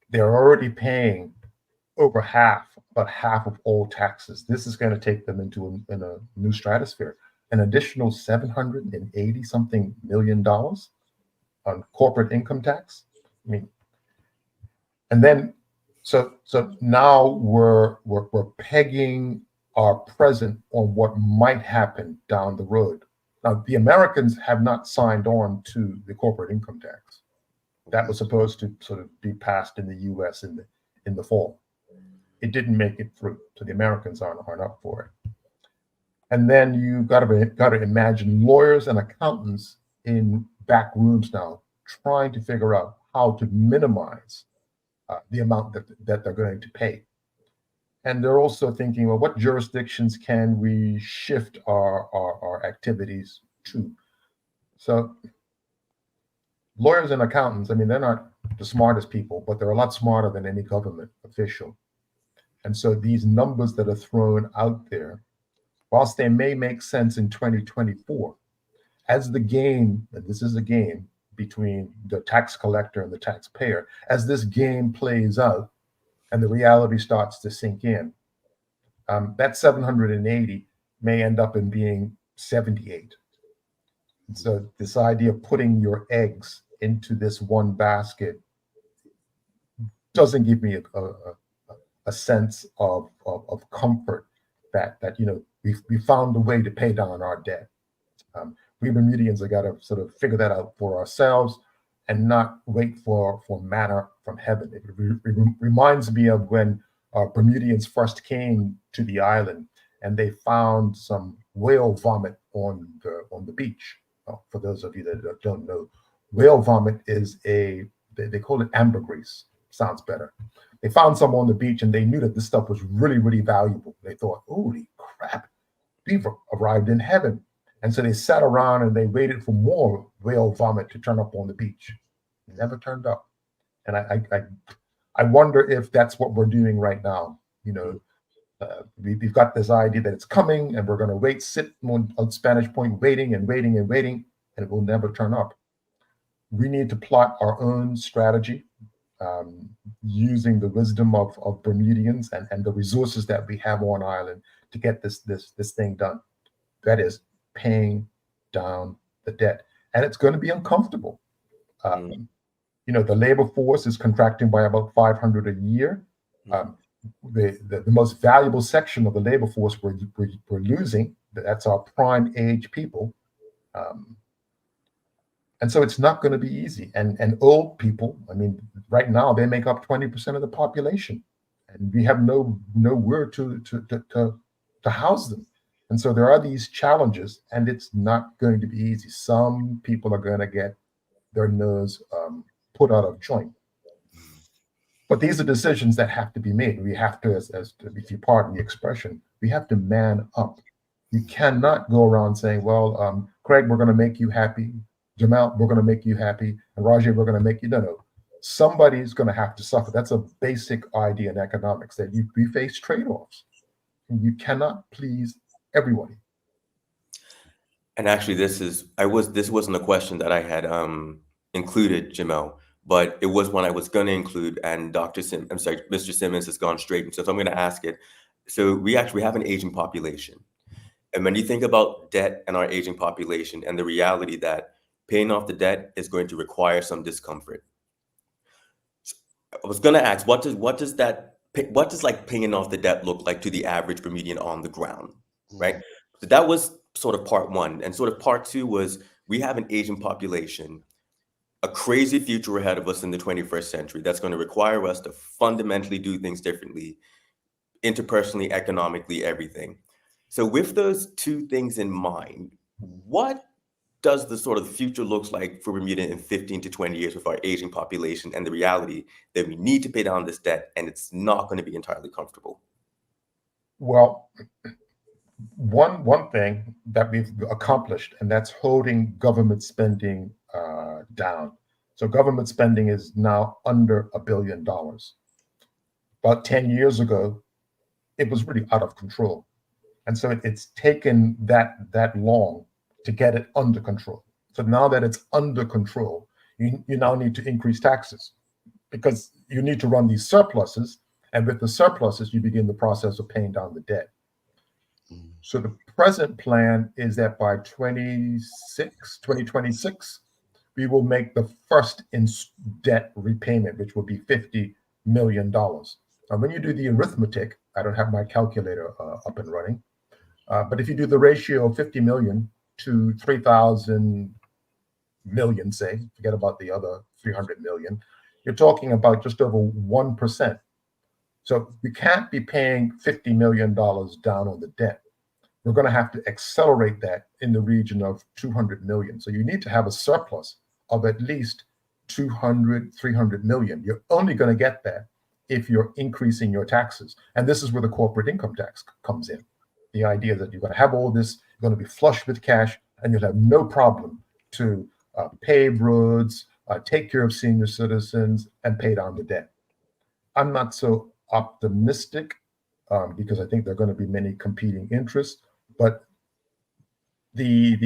They're already paying over about half of all taxes. This is going to take them into a new stratosphere. An additional $780 something million on corporate income tax. I mean, and then so now we're pegging our present on what might happen down the road. Now, the Americans have not signed on to the corporate income tax. That was supposed to sort of be passed in the U.S. in the fall. It didn't make it through, so the Americans aren't up for it. And then you got to imagine lawyers and accountants in back rooms now trying to figure out how to minimize the amount that they're going to pay. And they're also thinking, well, what jurisdictions can we shift our activities to? So lawyers and accountants, I mean, they're not the smartest people, but they're a lot smarter than any government official. And so these numbers that are thrown out there, whilst they may make sense in 2024, as the game, and this is a game between the tax collector and the taxpayer, as this game plays out and the reality starts to sink in, that 780 may end up in being 78. And so this idea of putting your eggs into this one basket doesn't give me a sense of comfort that we found a way to pay down our debt. We Bermudians have got to sort of figure that out for ourselves and not wait for manna from heaven. It reminds me of when Bermudians first came to the island and they found some whale vomit on the beach. For those of you that don't know, whale vomit is they call it ambergris. Sounds better. They found some on the beach and they knew that this stuff was really, really valuable. They thought, holy crap, we've arrived in heaven. And so they sat around and they waited for more whale vomit to turn up on the beach. It never turned up. And I wonder if that's what we're doing right now. We've got this idea that it's coming and we're going to sit on Spanish Point waiting, and it will never turn up. We need to plot our own strategy using the wisdom of Bermudians and the resources that we have on island to get this thing done. That is paying down the debt. And it's going to be uncomfortable. The labor force is contracting by about 500 a year. The most valuable section of the labor force we're losing. That's our prime age people. And so it's not going to be easy. And old people, I mean, right now they make up 20% of the population, and we have nowhere to house them. And so there are these challenges, and it's not going to be easy. Some people are going to get their nose put out of joint. But these are decisions that have to be made. We have to, as if you pardon the expression, we have to man up. You cannot go around saying, well, Craig, we're going to make you happy. Jamal, we're going to make you happy. And Rajay, we're going to make you. No. Somebody's going to have to suffer. That's a basic idea in economics, that we face trade-offs. And you cannot please everybody. And actually, this wasn't a question that I had included, Jamel, but it was one I was going to include. And Mr. Simmons has gone straight into it, so I'm going to ask it. So we have an aging population, and when you think about debt and our aging population, and the reality that paying off the debt is going to require some discomfort. So I was going to ask, what does like paying off the debt look like to the average Bermudian on the ground, right? So that was sort of part one. And sort of part two was, we have an aging population, a crazy future ahead of us in the 21st century that's going to require us to fundamentally do things differently, interpersonally, economically, everything. So with those two things in mind, what does the sort of future looks like for Bermuda in 15 to 20 years with our aging population, and the reality that we need to pay down this debt, and it's not going to be entirely comfortable? Well, one thing that we've accomplished, and that's holding government spending down. So government spending is now under $1 billion. About 10 years ago, it was really out of control. And so it's taken that long to get it under control. So now that it's under control, you now need to increase taxes, because you need to run these surpluses. And with the surpluses, you begin the process of paying down the debt. So the present plan is that by 2026, we will make the first debt repayment, which will be $50 million. Now, when you do the arithmetic, I don't have my calculator up and running, but if you do the ratio of 50 million to 3,000 million, say, forget about the other 300 million, you're talking about just over 1%. So we can't be paying $50 million down on the debt. We're going to have to accelerate that in the region of 200 million. So you need to have a surplus of at least 200, 300 million. You're only going to get that if you're increasing your taxes. And this is where the corporate income tax comes in. The idea that you're going to have all this, you're going to be flush with cash, and you'll have no problem to pave roads, take care of senior citizens, and pay down the debt. I'm not so optimistic because I think there are going to be many competing interests. But the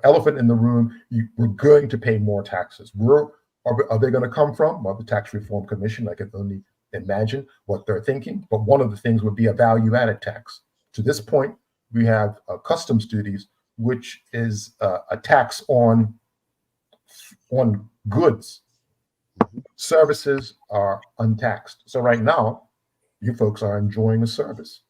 elephant in the room, we're going to pay more taxes. Are they going to come from? Well, the Tax Reform Commission, I can only imagine what they're thinking. But one of the things would be a value-added tax. To this point, we have customs duties, which is a tax on goods. Services are untaxed. So right now, you folks are enjoying a service.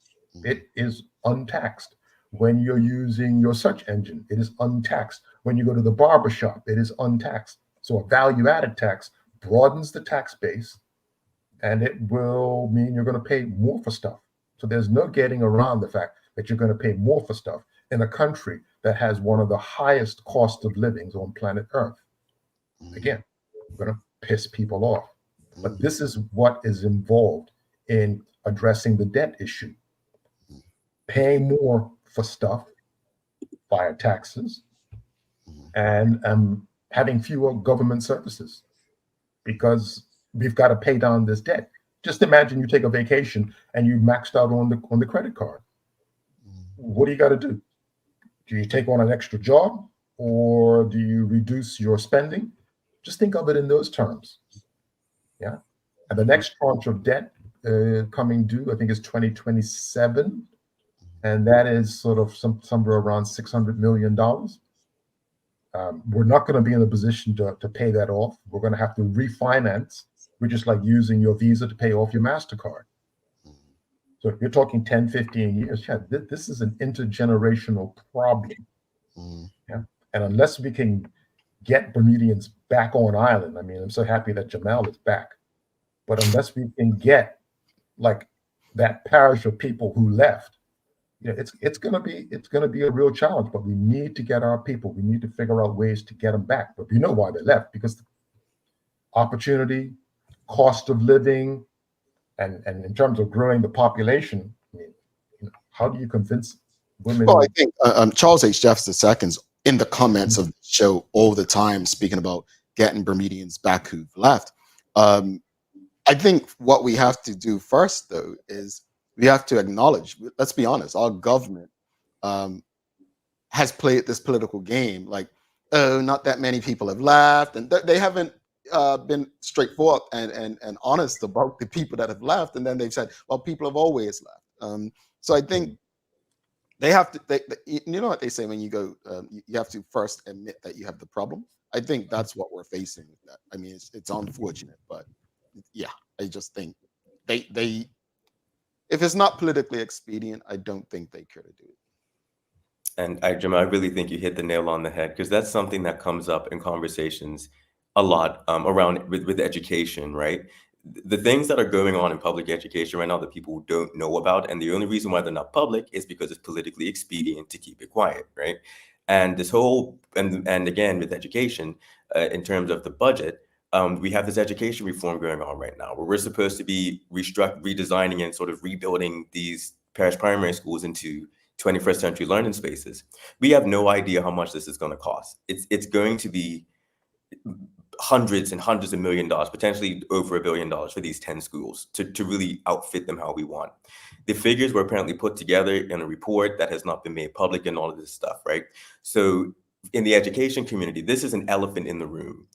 It is untaxed. When you're using your search engine, it is untaxed. When you go to the barber shop, it is untaxed. So a value-added tax broadens the tax base, and it will mean you're going to pay more for stuff. So there's no getting around the fact that you're going to pay more for stuff in a country that has one of the highest cost of livings on planet Earth. Again, we're going to piss people off. But this is what is involved in addressing the debt issue. Paying more for stuff via taxes, and having fewer government services, because we've got to pay down this debt. Just imagine you take a vacation and you maxed out on the credit card. What do you got to do? Do you take on an extra job, or do you reduce your spending? Just think of it in those terms. Yeah. And the next tranche of debt coming due, I think, is 2027. And that is sort of somewhere around $600 million. We're not going to be in a position to pay that off. We're going to have to refinance, which is like using your Visa to pay off your MasterCard. So if you're talking 10, 15 years, yeah, this is an intergenerational problem. Yeah. And unless we can get Bermudians back on island, I mean, I'm so happy that Jamal is back. But unless we can get like that parish of people who left, it's gonna be a real challenge. But we need to get our people. We need to figure out ways to get them back. But we know why they left, because the opportunity, cost of living, and in terms of growing the population. I mean, how do you convince women? Well, I think Charles H. Jefferson II's in the comments of the show all the time, speaking about getting Bermudians back who've left. I think what we have to do first, though, is we have to acknowledge, let's be honest, our government has played this political game like, oh, not that many people have left. And they haven't been straightforward and honest about the people that have left. And then they've said, well, people have always left. So I think they have to, you know what they say when you go, you have to first admit that you have the problem. I think that's what we're facing with that. I mean, it's unfortunate, but yeah, I just think they if it's not politically expedient, I don't think they care to do it. And Jim, I really think you hit the nail on the head, because that's something that comes up in conversations a lot around with education, right? The things that are going on in public education right now that people don't know about, and the only reason why they're not public is because it's politically expedient to keep it quiet, right? And this whole, and again, with education, in terms of the budget, we have this education reform going on right now, where we're supposed to be redesigning and sort of rebuilding these parish primary schools into 21st century learning spaces. We have no idea how much this is going to cost. It's going to be hundreds and hundreds of $1 million, potentially over $1 billion for these 10 schools to really outfit them how we want. The figures were apparently put together in a report that has not been made public and all of this stuff, right? So in the education community, this is an elephant in the room.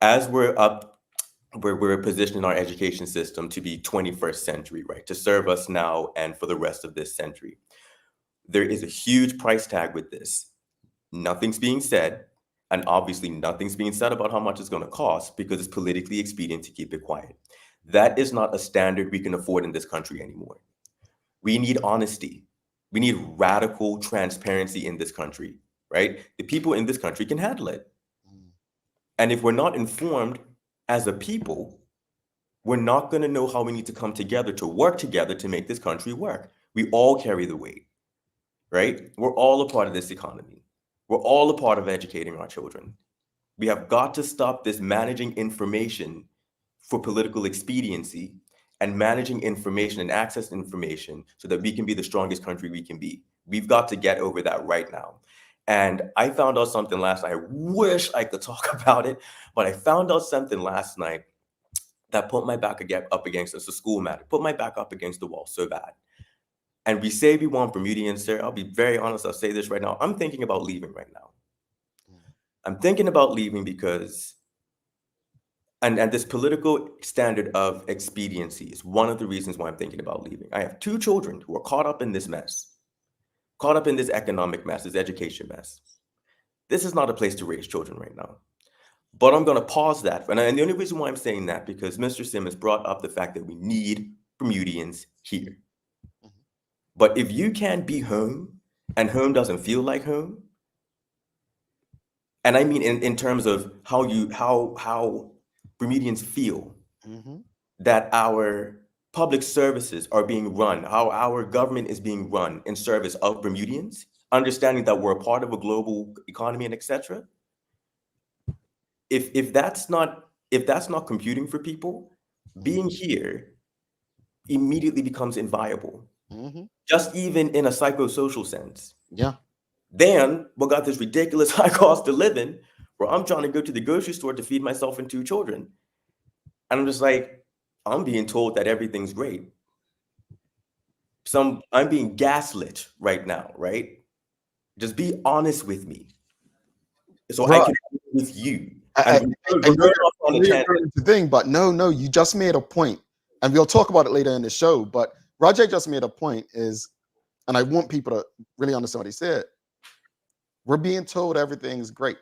As we're positioning our education system to be 21st century, right? To serve us now and for the rest of this century. There is a huge price tag with this. Nothing's being said, and obviously nothing's being said about how much it's going to cost, because it's politically expedient to keep it quiet. That is not a standard we can afford in this country anymore. We need honesty. We need radical transparency in this country, right? The people in this country can handle it. And if we're not informed as a people, we're not going to know how we need to come together to work together to make this country work. We all carry the weight, right? We're all a part of this economy. We're all a part of educating our children. We have got to stop this managing information for political expediency and managing information and access to information so that we can be the strongest country we can be. We've got to get over that right now. And I found out something last night. I wish I could talk about it, but I found out something last night that put my back up against, it's a school matter, put my back up against the wall so bad. And we say we want Bermudians there. I'll be very honest. I'll say this right now. I'm thinking about leaving right now. I'm thinking about leaving because, and this political standard of expediency is one of the reasons why I'm thinking about leaving. I have 2 children who are caught up in this mess, caught up in this economic mess, this education mess. This is not a place to raise children right now. But I'm going to pause that. And the only reason why I'm saying that, because Mr. Simmons brought up the fact that we need Bermudians here. But if you can't be home and home doesn't feel like home, and I mean in terms of how Bermudians feel that our public services are being run, how our government is being run in service of Bermudians, understanding that we're a part of a global economy and etc. If that's not computing for people, being here immediately becomes inviable. Just even in a psychosocial sense. Yeah. Then we got this ridiculous high cost of living where I'm trying to go to the grocery store to feed myself and 2 children. And I'm just like, I'm being told that everything's great. I'm being gaslit right now, right? Just be honest with me. So right. I can be with you. The thing, but no, you just made a point, and we'll talk about it later in the show. But Roger just made a point is, and I want people to really understand what he said. We're being told everything's great.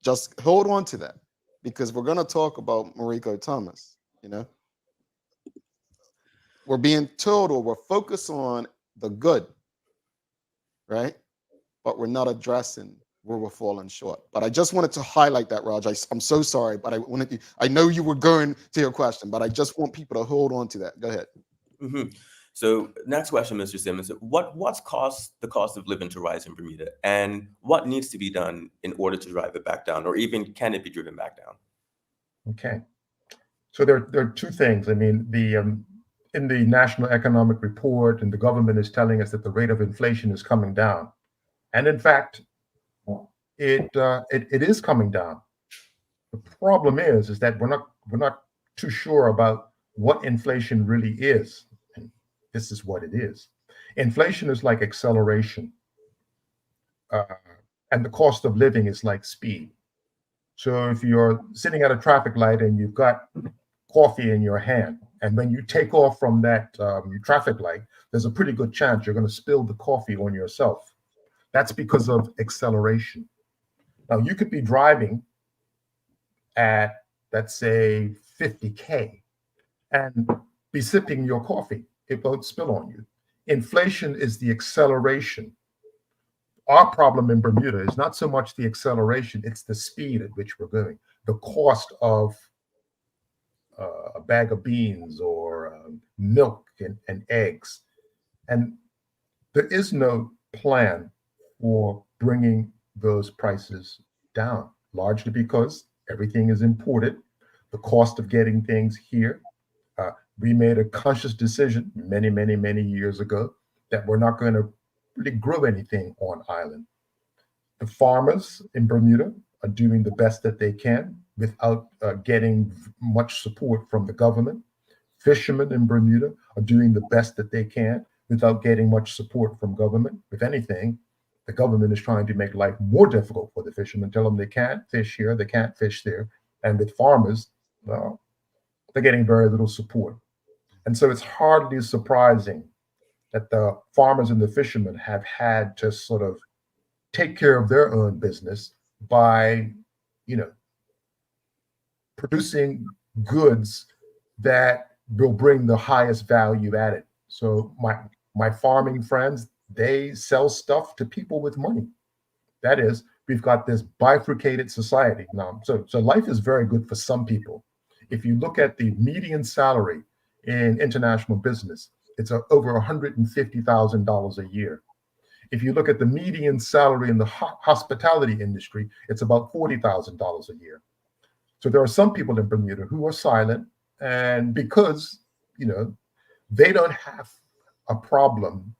Just hold on to that, because we're going to talk about Mariko Thomas. We're being told, or we're focused on the good, right? but we're not addressing where we're falling short. But I just wanted to highlight that, Raj. I'm so sorry, but I know you were going to your question, but I just want people to hold on to that. Go ahead. Mm-hmm. So next question, Mr. Simmons, what's caused the cost of living to rise in Bermuda, and what needs to be done in order to drive it back down, or even can it be driven back down? Okay. So there are two things. I mean, in the National Economic Report, and the government is telling us that the rate of inflation is coming down, and in fact, it is coming down. The problem is that we're not too sure about what inflation really is. And this is what it is. Inflation is like acceleration, and the cost of living is like speed. So if you're sitting at a traffic light and you've got coffee in your hand, and when you take off from that traffic light, there's a pretty good chance you're going to spill the coffee on yourself. That's because of acceleration. Now, you could be driving at, let's say, 50K and be sipping your coffee. It won't spill on you. Inflation is the acceleration. Our problem in Bermuda is not so much the acceleration, it's the speed at which we're going. The cost of a bag of beans or milk and eggs. And there is no plan for bringing those prices down, largely because everything is imported. The cost of getting things here. We made a conscious decision many, many, many years ago that we're not going to really grow anything on island. The farmers in Bermuda are doing the best that they can without getting much support from the government. Fishermen in Bermuda are doing the best that they can without getting much support from government. If anything, the government is trying to make life more difficult for the fishermen, tell them they can't fish here, they can't fish there. And with farmers, well, they're getting very little support. And so it's hardly surprising that the farmers and the fishermen have had to sort of take care of their own business by, producing goods that will bring the highest value added. So my farming friends, they sell stuff to people with money. That is, we've got this bifurcated society now. So life is very good for some people. If you look at the median salary in international business, it's over $150,000 a year. If you look at the median salary in the hospitality industry, it's about $40,000 a year. So there are some people in Bermuda who are silent, and because, they don't have a problem,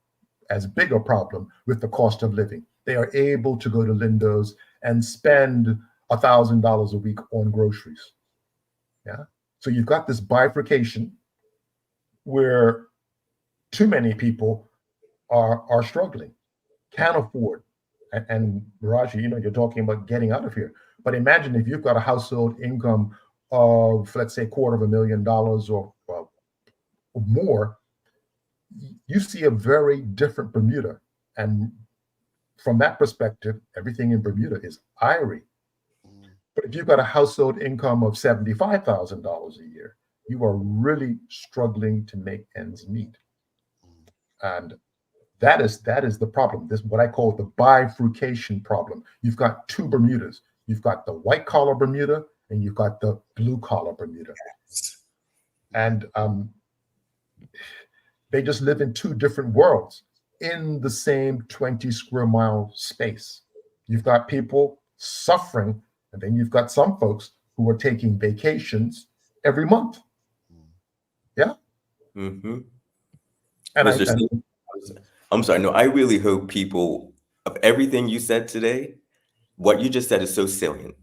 as big a problem with the cost of living, they are able to go to Lindo's and spend $1,000 a week on groceries. Yeah. So you've got this bifurcation where too many people are struggling, can't afford. And Raji, you're talking about getting out of here. But imagine if you've got a household income of, let's say, $250,000 or more, you see a very different Bermuda. And from that perspective, everything in Bermuda is irie. But if you've got a household income of $75,000 a year, you are really struggling to make ends meet. And that is the problem. This is what I call the bifurcation problem. You've got two Bermudas. You've got the white collar Bermuda and you've got the blue collar Bermuda. And they just live in two different worlds in the same 20 square mile space. You've got people suffering, and then you've got some folks who are taking vacations every month. Yeah. Mm-hmm. And I'm sorry. No, I really hope people, of everything you said today, what you just said is so salient.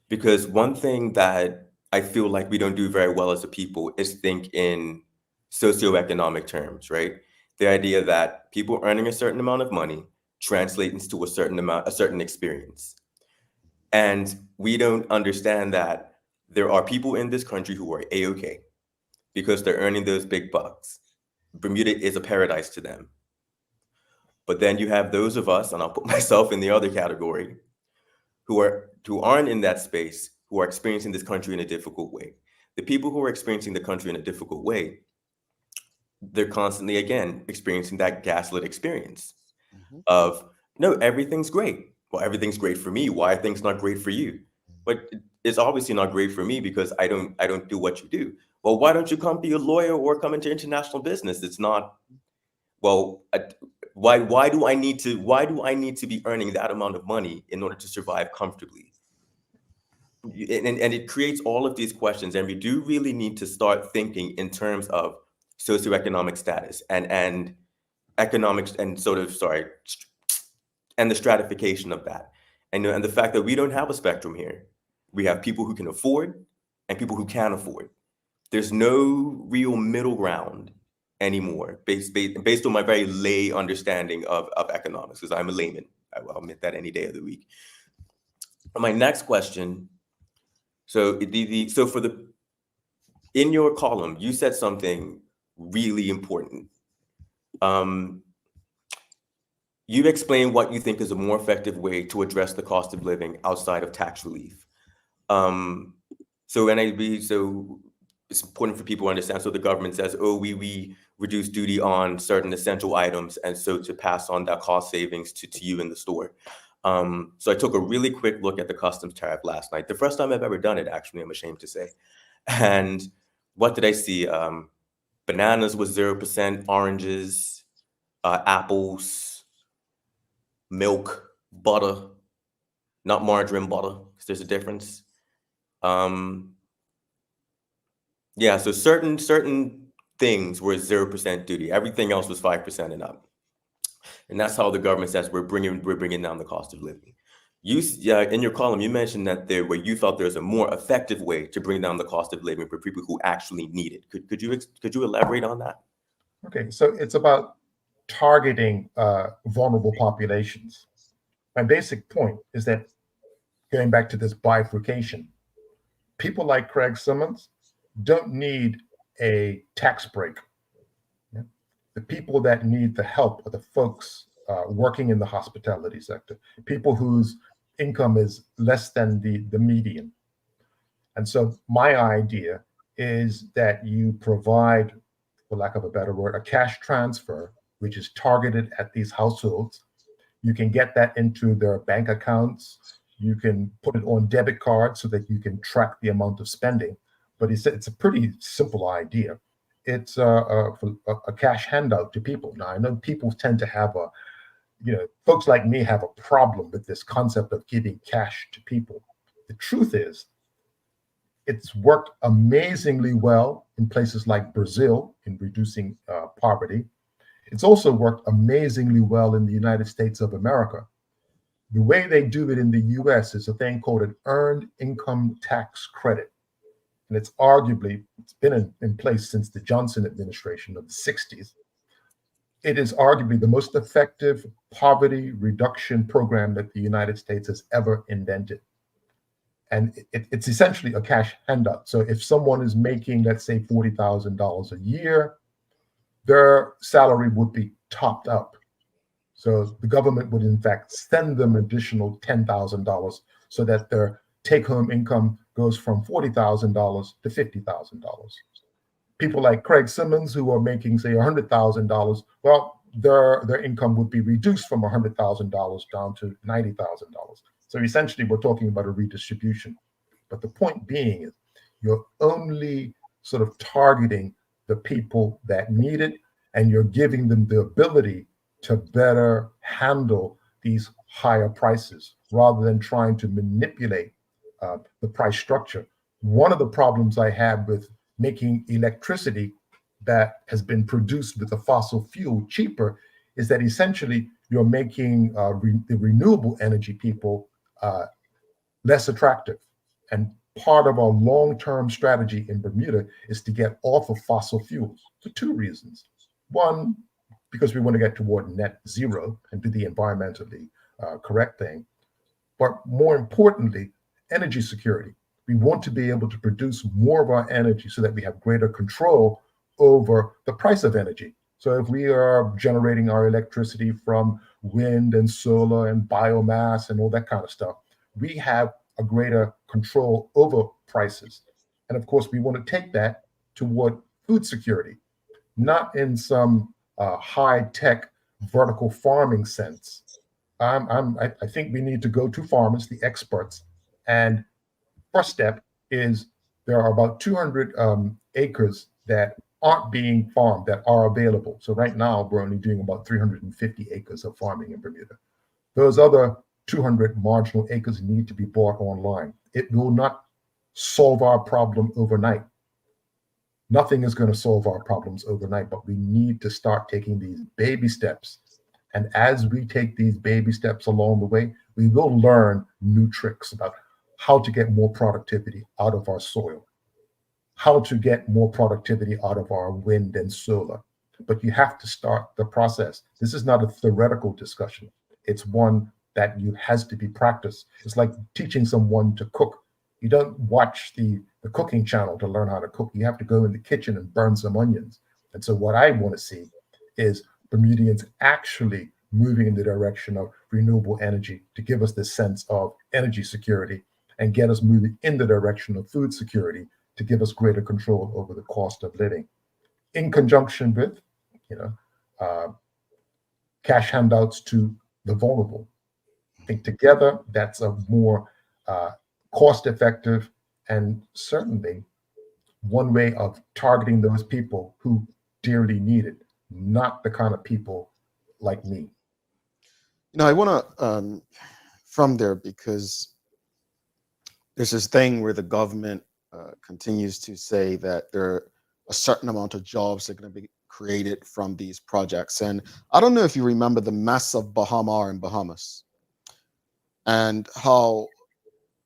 Because one thing that I feel like we don't do very well as a people is think in socioeconomic terms, right? The idea that people earning a certain amount of money translates into a certain experience. And we don't understand that there are people in this country who are A-okay because they're earning those big bucks. Bermuda is a paradise to them. But then you have those of us, and I'll put myself in the other category, who aren't in that space, who are experiencing this country in a difficult way. The people who are experiencing the country in a difficult way, they're constantly, again, experiencing that gaslit experience of no, everything's great. Well, everything's great for me. Why are things not great for you? But it's obviously not great for me because I don't do what you do. Well, why don't you come be a lawyer or come into international business? It's not, well, why do I need to be earning that amount of money in order to survive comfortably? And it creates all of these questions, and we do really need to start thinking in terms of socioeconomic status and economics and and the stratification of that, and the fact that we don't have a spectrum here. We have people who can afford and people who can't afford. There's no real middle ground anymore, based on my very lay understanding of economics, because I'm a layman. I will admit that any day of the week. My next question. So in your column, you said something really important. You explained what you think is a more effective way to address the cost of living outside of tax relief. So it's important for people to understand. So the government says, oh, we reduce duty on certain essential items, and so to pass on that cost savings to you in the store. So I took a really quick look at the customs tariff last night. The first time I've ever done it, actually, I'm ashamed to say. And what did I see? Bananas was 0%, oranges, apples, milk, butter, not margarine, butter, because there's a difference. Yeah, so certain things were 0% duty. Everything else was 5% and up. And that's how the government says we're bringing down the cost of living. In your column, you mentioned that you thought there's a more effective way to bring down the cost of living for people who actually need it. Could you elaborate on that? Okay, so it's about targeting vulnerable populations. My basic point is that, going back to this bifurcation, people like Craig Simmons don't need a tax break. The people that need the help are the folks working in the hospitality sector, people whose income is less than the median. And so my idea is that you provide, for lack of a better word, a cash transfer, which is targeted at these households. You can get that into their bank accounts. You can put it on debit cards so that you can track the amount of spending. But it's a pretty simple idea. It's a cash handout to people. Now, I know people tend to have folks like me have a problem with this concept of giving cash to people. The truth is, it's worked amazingly well in places like Brazil in reducing poverty. It's also worked amazingly well in the United States of America. The way they do it in the US is a thing called an earned income tax credit. And it's been in place since the Johnson administration of the 60s. It is arguably the most effective poverty reduction program that the United States has ever invented. And it's essentially a cash handout. So if someone is making, let's say, $40,000 a year, their salary would be topped up. So the government would, in fact, send them additional $10,000 so that their take-home income goes from $40,000 to $50,000. People like Craig Simmons, who are making, say, $100,000, well, their income would be reduced from $100,000 down to $90,000. So essentially, we're talking about a redistribution. But the point being is you're only sort of targeting the people that need it, and you're giving them the ability to better handle these higher prices rather than trying to manipulate the price structure. One of the problems I have with making electricity that has been produced with a fossil fuel cheaper is that essentially you're making the renewable energy people less attractive. And part of our long-term strategy in Bermuda is to get off of fossil fuels for two reasons. One, because we want to get toward net zero and do the environmentally correct thing. But more importantly, energy security. We want to be able to produce more of our energy so that we have greater control over the price of energy. So if we are generating our electricity from wind and solar and biomass and all that kind of stuff, we have a greater control over prices. And of course, we want to take that toward food security, not in some high-tech vertical farming sense, I think we need to go to farmers, the experts, and first step is there are about 200 acres that aren't being farmed that are available. So right now we're only doing about 350 acres of farming in Bermuda. Those other 200 marginal acres need to be bought online. It will not solve our problem overnight. Nothing is going to solve our problems overnight, but we need to start taking these baby steps. And as we take these baby steps along the way, we will learn new tricks about how to get more productivity out of our soil, how to get more productivity out of our wind and solar. But you have to start the process. This is not a theoretical discussion. It's one that you has to be practiced. It's like teaching someone to cook. You don't watch the cooking channel to learn how to cook. You have to go in the kitchen and burn some onions. And so what I want to see is Bermudians actually moving in the direction of renewable energy to give us this sense of energy security and get us moving in the direction of food security to give us greater control over the cost of living, in conjunction with, you know, cash handouts to the vulnerable. I think together that's a more cost-effective and certainly one way of targeting those people who dearly need it, not the kind of people like me. I want to from there, because there's this thing where the government continues to say that there are a certain amount of jobs that are going to be created from these projects. And I don't know if you remember the mess of Bahamar in Bahamas, and how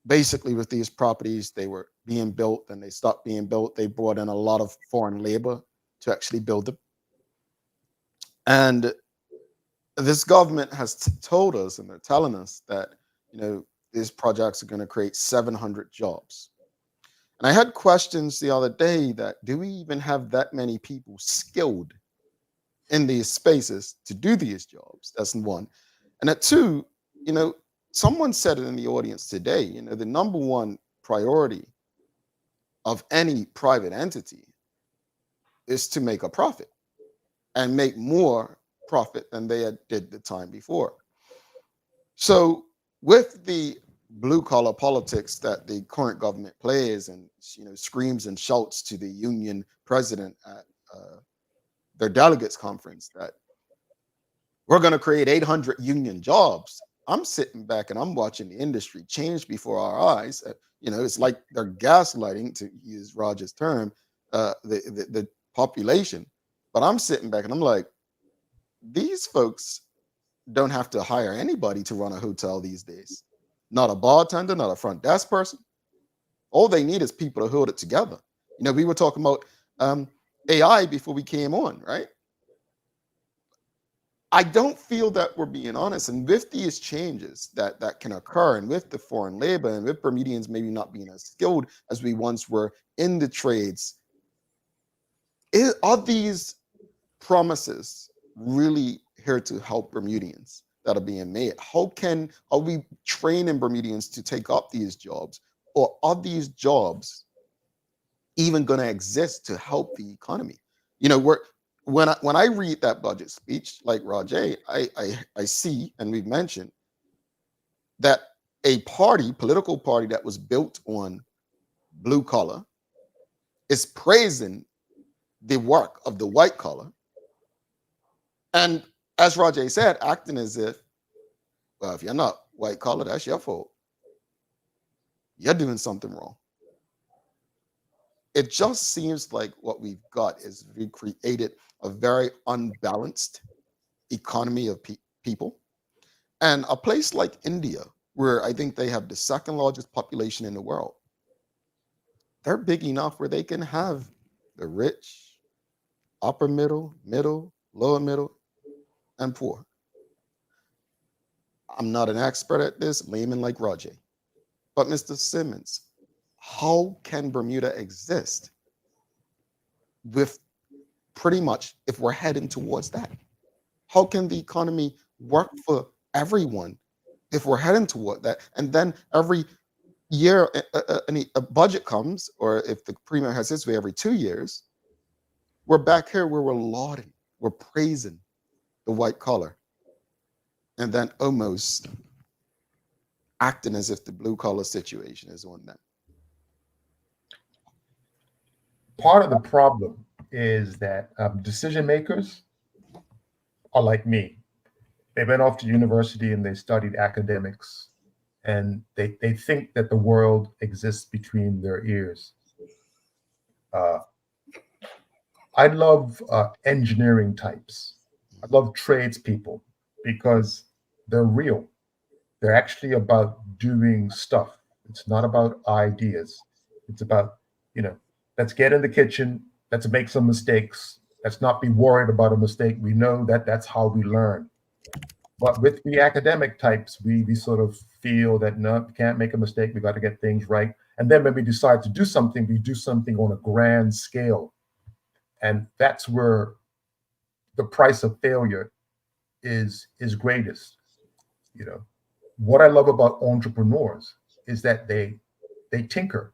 basically with these properties, they were being built and they stopped being built. They brought in a lot of foreign labor to actually build them. And this government has told us, and they're telling us that, these projects are going to create 700 jobs. And I had questions the other day that, do we even have that many people skilled in these spaces to do these jobs? That's one. And at two, someone said it in the audience today, the number one priority of any private entity is to make a profit and make more profit than they did the time before. So with the blue collar politics that the current government plays and screams and shouts to the union president at their delegates conference that we're going to create 800 union jobs, I'm sitting back and I'm watching the industry change before our eyes. It's like they're gaslighting, to use Roger's term, the population. But I'm sitting back and I'm like, these folks don't have to hire anybody to run a hotel these days. Not a bartender, not a front desk person. All they need is people to hold it together. We were talking about AI before we came on, right? I don't feel that we're being honest. And with these changes that can occur, and with the foreign labor, and with Bermudians maybe not being as skilled as we once were in the trades, are these promises really here to help Bermudians that are being made? Are we training Bermudians to take up these jobs, or are these jobs even going to exist to help the economy? When I read that budget speech, like Rajay, I see, and we've mentioned, that a political party that was built on blue collar is praising the work of the white collar. And as Rajay said, acting as if, well, if you're not white collar, that's your fault. You're doing something wrong. It just seems like what we've got is we created a very unbalanced economy of people. And a place like India, where I think they have the second largest population in the world, they're big enough where they can have the rich, upper middle, lower middle, and poor. I'm not an expert at this, layman like Rajay. But Mr. Simmons, how can Bermuda exist with pretty much, if we're heading towards that? How can the economy work for everyone if we're heading toward that? And then every year a budget comes, or if the premier has his way every 2 years, we're back here where we're lauding, we're praising the white collar. and then almost acting as if the blue collar situation is on them. Part of the problem is that decision makers are like me. They went off to university and they studied academics, and they think that the world exists between their ears. I love engineering types. I love tradespeople because they're real. They're actually about doing stuff. It's not about ideas. It's about, let's get in the kitchen, let's make some mistakes. Let's not be worried about a mistake. We know that that's how we learn. But with the academic types, we sort of feel that no, we can't make a mistake. We got to get things right. And then when we decide to do something, we do something on a grand scale. And that's where the price of failure is greatest. What I love about entrepreneurs is that they tinker.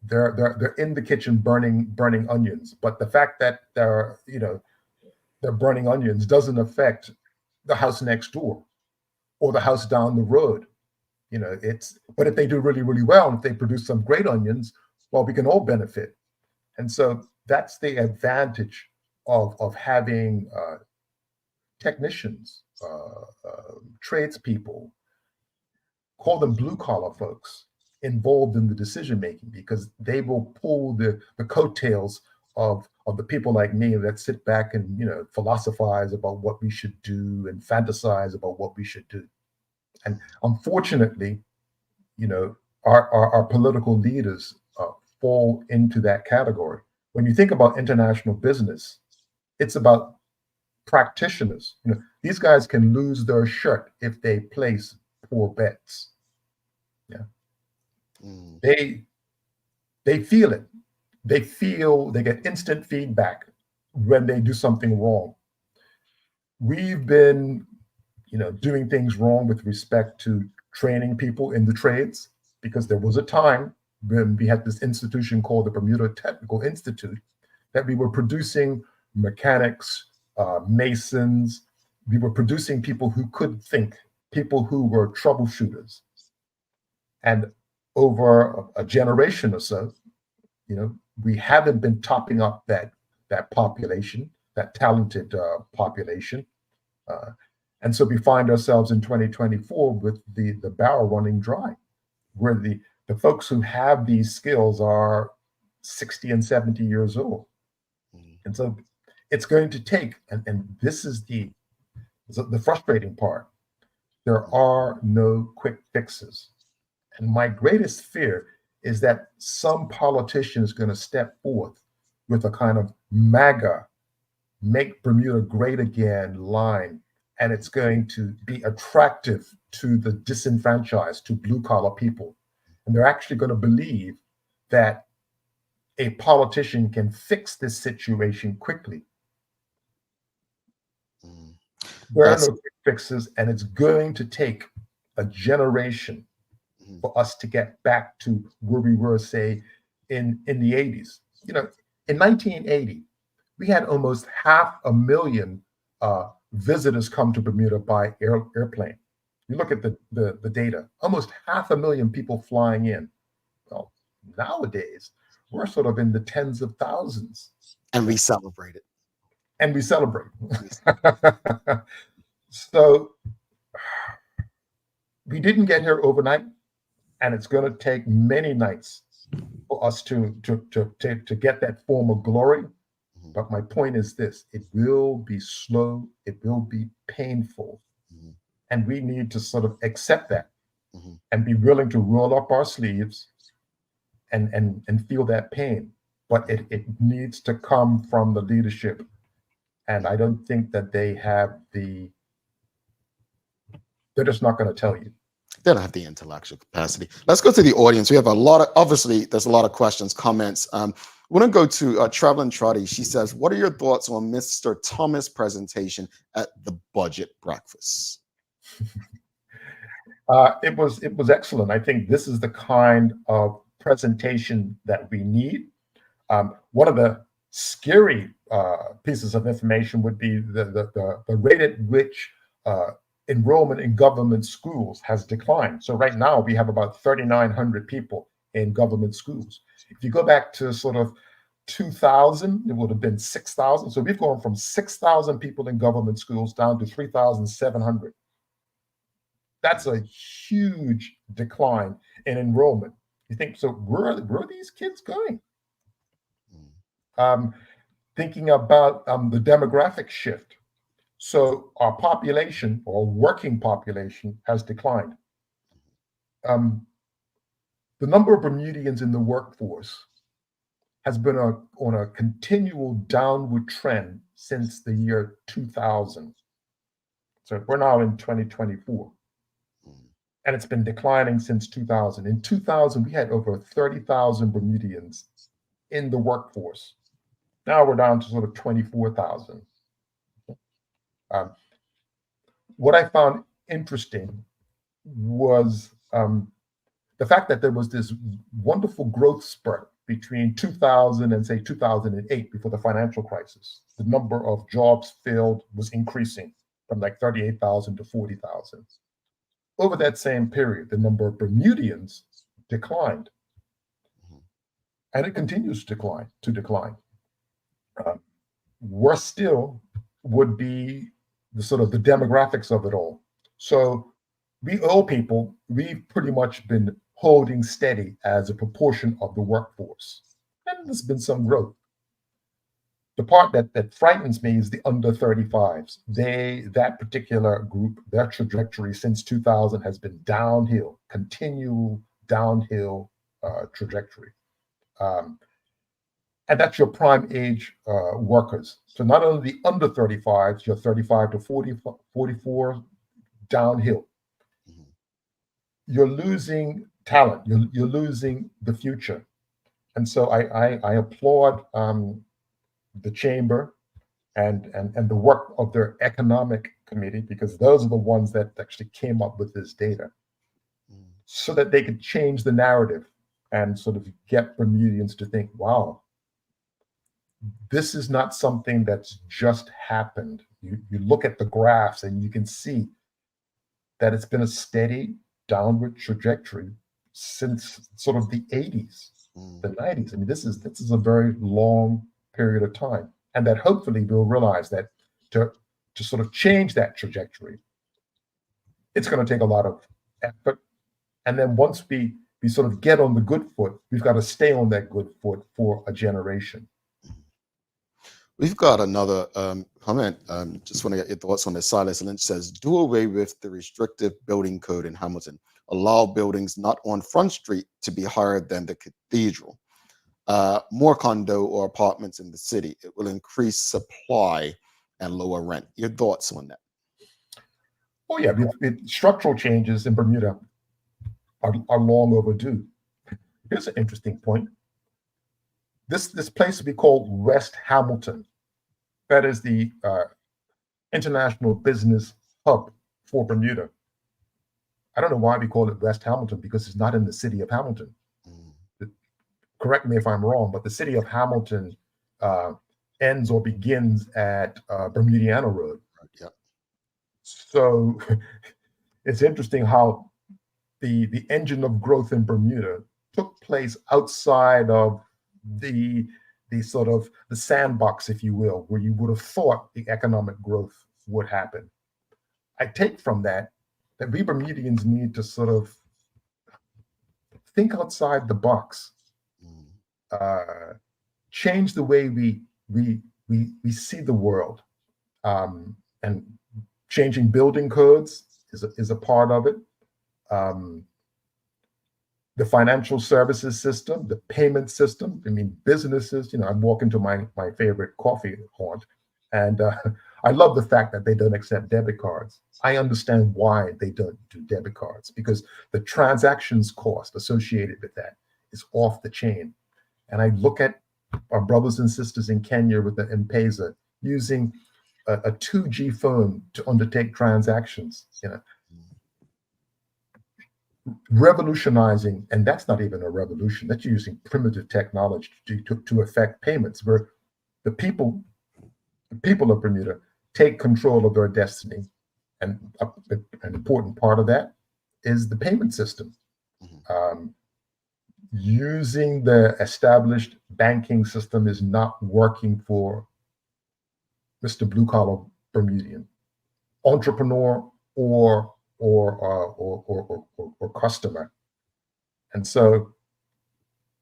They're in the kitchen burning onions. But the fact that they're burning onions doesn't affect the house next door or the house down the road. But if they do really, really well, and if they produce some great onions, well, we can all benefit. And so that's the advantage of having technicians, tradespeople, call them blue collar folks, involved in the decision making, because they will pull the coattails of the people like me that sit back and philosophize about what we should do and fantasize about what we should do. And unfortunately, our political leaders fall into that category. When you think about international business, it's about practitioners. These guys can lose their shirt if they place poor bets. Yeah. They feel it. They get instant feedback when they do something wrong. We've been, doing things wrong with respect to training people in the trades, because there was a time when we had this institution called the Bermuda Technical Institute that we were producing mechanics, masons. We were producing people who could think, people who were troubleshooters. And over a generation or so, we haven't been topping up that population, that talented population. And so we find ourselves in 2024 with the barrel running dry, where the folks who have these skills are 60 and 70 years old. And so it's going to take, and this is the frustrating part, there are no quick fixes. And my greatest fear is that some politician is going to step forth with a kind of MAGA, make Bermuda great again line, and it's going to be attractive to the disenfranchised, to blue collar people. And they're actually going to believe that a politician can fix this situation quickly. There are no quick fixes, and it's going to take a generation for us to get back to where we were, say, in the 80s. In 1980, we had almost 500,000 visitors come to Bermuda by airplane. You look at the data, almost 500,000 people flying in. Well, nowadays, we're sort of in the tens of thousands. And we celebrate it. And we celebrate. So we didn't get here overnight, and it's going to take many nights for us to get that form of glory. But my point is this: it will be slow, it will be painful, and we need to sort of accept that and be willing to roll up our sleeves and feel that pain. But it needs to come from the leadership, and I don't think that they have they're just not going to tell you. They don't have the intellectual capacity. Let's go to the audience. We have obviously, there's a lot of questions, comments. We're going to go to Traveling Trotty. She says, what are your thoughts on Mr. Thomas' presentation at the budget breakfast? It was excellent. I think this is the kind of presentation that we need. One of the scary pieces of information would be the rate at which enrollment in government schools has declined. So right now we have about 3,900 people in government schools. If you go back to sort of 2000, it would have been 6,000. So we've gone from 6,000 people in government schools down to 3,700. That's a huge decline in enrollment. You think, so where are these kids going? Thinking about the demographic shift. So our population, or working population, has declined. The number of Bermudians in the workforce has been on a continual downward trend since the year 2000. So we're now in 2024. And it's been declining since 2000. In 2000, we had over 30,000 Bermudians in the workforce. Now we're down to sort of 24,000. What I found interesting was the fact that there was this wonderful growth spurt between 2000 and say 2008, before the financial crisis. The number of jobs filled was increasing from like 38,000 to 40,000. Over that same period, the number of Bermudians declined, and it continues to decline. Worse still would be the sort of the demographics of it all. So we old people, we've pretty much been holding steady as a proportion of the workforce, and there's been some growth. The part that frightens me is the under 35s. That particular group, their trajectory since 2000 has been downhill, continual downhill trajectory. And that's your prime age workers. So not only the under 35s, your 35 to 40, 44, downhill. You're losing talent. You're losing the future. And so I applaud the chamber and the work of their economic committee, because those are the ones that actually came up with this data, so that they could change the narrative and sort of get Bermudians to think, wow, this is not something that's just happened. You look at the graphs and you can see that it's been a steady downward trajectory since sort of the 80s, the 90s. I mean, this is a very long period of time, and that hopefully we'll realize that to sort of change that trajectory, it's going to take a lot of effort. And then once we sort of get on the good foot, we've got to stay on that good foot for a generation. We've got another comment. Just want to get your thoughts on this. Silas Lynch says, do away with the restrictive building code in Hamilton. Allow buildings not on Front Street to be higher than the cathedral. More condo or apartments in the city. It will increase supply and lower rent. Your thoughts on that? Oh yeah, structural changes in Bermuda are long overdue. Here's an interesting point. This place will be called West Hamilton. That is the international business hub for Bermuda. I don't know why we call it West Hamilton, because it's not in the city of Hamilton. Correct me if I'm wrong, but the city of Hamilton ends or begins at Bermudiana Road. Yeah. So it's interesting how the engine of growth in Bermuda took place outside of the sort of the sandbox, if you will, where you would have thought the economic growth would happen. I take from that we Bermudians need to sort of think outside the box, change the way we see the world, and changing building codes is a part of it. The financial services system, the payment system. I mean, businesses, I walk into my favorite coffee haunt, and I love the fact that they don't accept debit cards. I understand why they don't do debit cards, because the transactions cost associated with that is off the chain. And I look at our brothers and sisters in Kenya with the M-Pesa using a 2G phone to undertake transactions, revolutionizing, and that's not even a revolution. That's using primitive technology to affect payments, where the people of Bermuda take control of their destiny And an important part of that is the payment system. Using the established banking system is not working for Mr. Blue Collar Bermudian, entrepreneur or customer. And so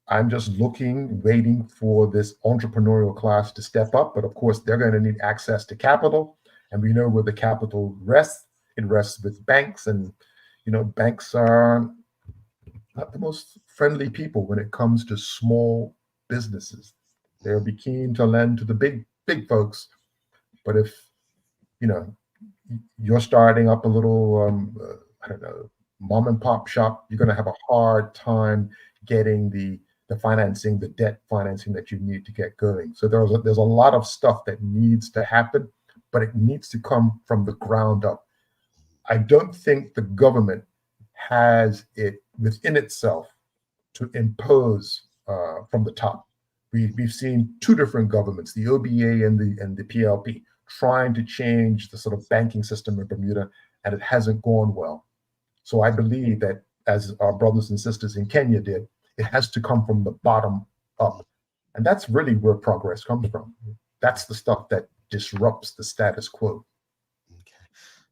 I'm just waiting for this entrepreneurial class to step up. But of course, they're going to need access to capital. And we know where the capital rests. It rests with banks. And, banks are not the most friendly people when it comes to small businesses. They'll be keen to lend to the big folks. But if, you're starting up a little, I don't know, mom and pop shop, you're going to have a hard time getting the financing, the debt financing that you need to get going. So there's a lot of stuff that needs to happen, but it needs to come from the ground up. I don't think the government has it within itself to impose from the top. We've seen two different governments, the OBA and the PLP, trying to change the sort of banking system in Bermuda, and it hasn't gone well. So I believe that, as our brothers and sisters in Kenya did, it has to come from the bottom up. And that's really where progress comes from. That's the stuff that disrupts the status quo.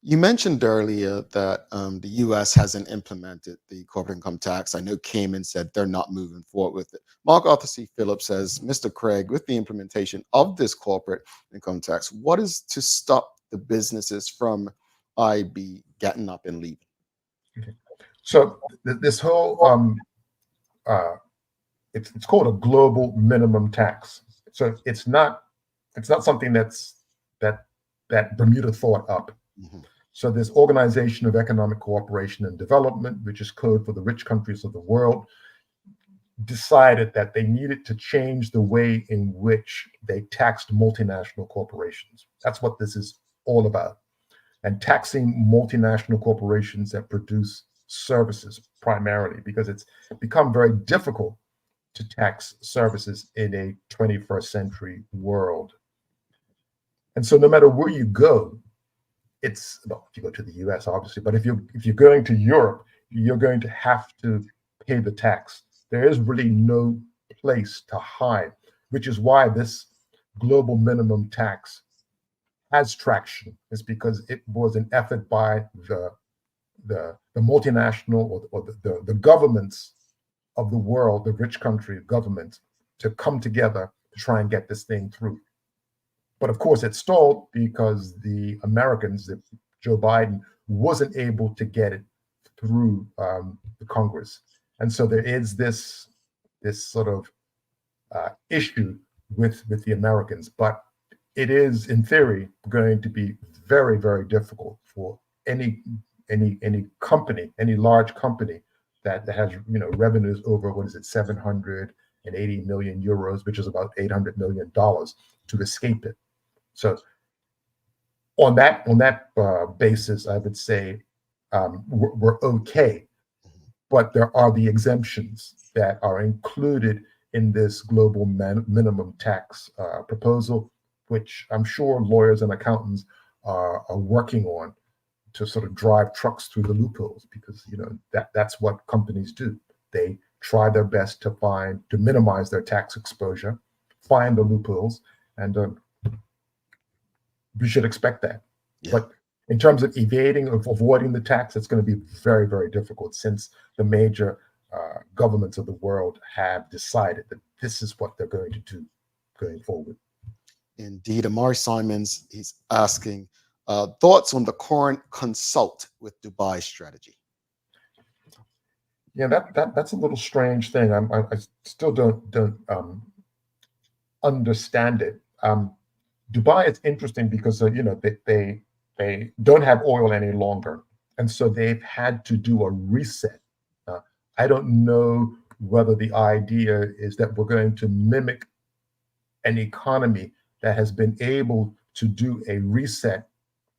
You mentioned earlier that the U.S. hasn't implemented the corporate income tax. I know Cayman said they're not moving forward with it. Mark Arthur C. Phillips says, Mr. Craig, with the implementation of this corporate income tax, what is to stop the businesses from IB getting up and leaving? Okay. So this whole, it's called a global minimum tax. So it's not something that Bermuda thought up. So this Organization of Economic Cooperation and Development, which is code for the rich countries of the world, decided that they needed to change the way in which they taxed multinational corporations. That's what this is all about. And taxing multinational corporations that produce services primarily, because it's become very difficult to tax services in a 21st century world. And so no matter where you go, if you go to the US, obviously, but if you're going to Europe, you're going to have to pay the tax. There is really no place to hide, which is why this global minimum tax has traction. Is because it was an effort by the multinational or the governments of the world, the rich country governments, to come together to try and get this thing through. But of course, it stalled because the Americans, Joe Biden, wasn't able to get it through the Congress. And so there is this sort of issue with the Americans. But it is, in theory, going to be very, very difficult for any company, any large company that has revenues over 780 million euros, which is about $800 million, to escape it. So on that basis, I would say we're okay, but there are the exemptions that are included in this global minimum tax proposal, which I'm sure lawyers and accountants are working on to sort of drive trucks through the loopholes, because that's what companies do. They try their best to minimize their tax exposure, find the loopholes, and we should expect that. Yeah. But in terms of avoiding the tax, it's going to be very, very difficult, since the major governments of the world have decided that this is what they're going to do going forward. Indeed. Amari Simmons, he's asking thoughts on the current consult with Dubai strategy. Yeah, that's a little strange thing. I still don't understand it. Dubai is interesting because they don't have oil any longer, and so they've had to do a reset. I don't know whether the idea is that we're going to mimic an economy that has been able to do a reset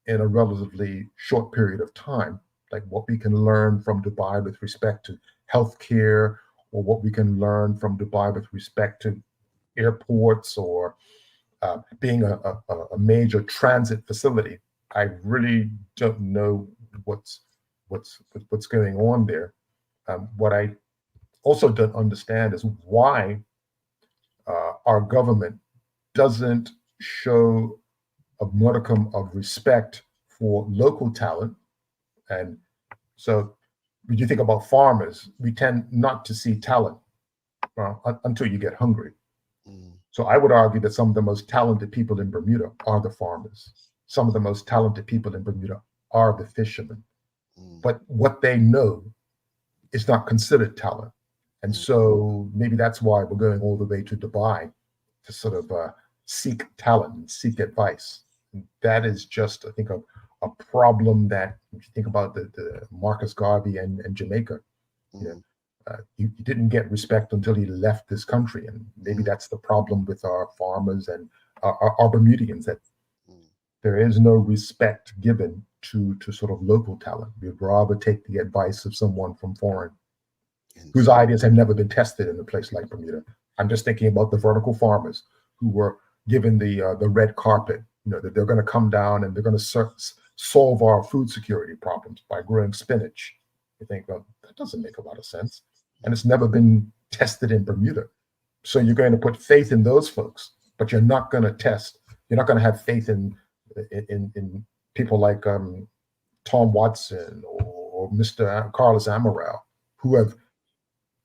in a relatively short period of time, like what we can learn from Dubai with respect to healthcare, or what we can learn from Dubai with respect to airports, or being a major transit facility. I really don't know what's going on there. What I also don't understand is why our government doesn't show a modicum of respect for local talent. And so when you think about farmers, we tend not to see talent until you get hungry. So I would argue that some of the most talented people in Bermuda are the farmers. Some of the most talented people in Bermuda are the fishermen. But what they know is not considered talent. And so maybe that's why we're going all the way to Dubai to sort of seek talent and seek advice. And that is just, I think, a problem that, if you think about the Marcus Garvey and Jamaica, you didn't get respect until he left this country. And maybe that's the problem with our farmers and our Bermudians, that there is no respect given to sort of local talent. We'd rather take the advice of someone from foreign whose ideas have never been tested in a place like Bermuda. I'm just thinking about the vertical farmers who were given the red carpet, that they're going to come down and they're going to solve our food security problems by growing spinach. You think, well, that doesn't make a lot of sense. And it's never been tested in Bermuda. So you're going to put faith in those folks, but you're not going to have faith in people like Tom Watson or Mr. Carlos Amaral, who have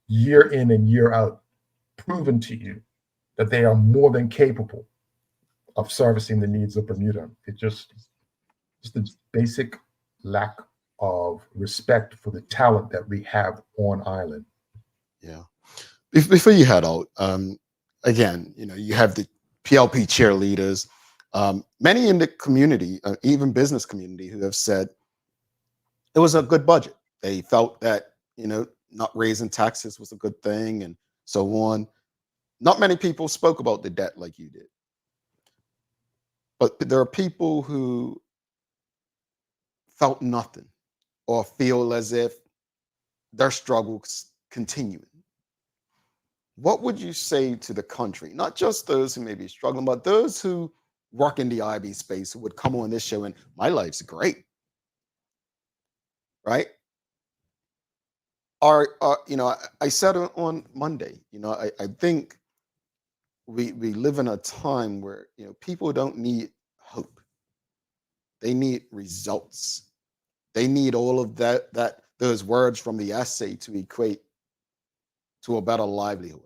year in and year out proven to you that they are more than capable of servicing the needs of Bermuda. It's just the basic lack of respect for the talent that we have on island. Yeah. Before you head out, again, you have the PLP cheerleaders, many in the community, even business community, who have said it was a good budget. They felt that, not raising taxes was a good thing and so on. Not many people spoke about the debt like you did. But there are people who felt nothing or feel as if their struggles continuing. What would you say to the country, not just those who may be struggling, but those who work in the IB space, who would come on this show and my life's great, right? I said on Monday, I think we live in a time where, people don't need hope. They need results. They need all of those words from the essay to equate to a better livelihood.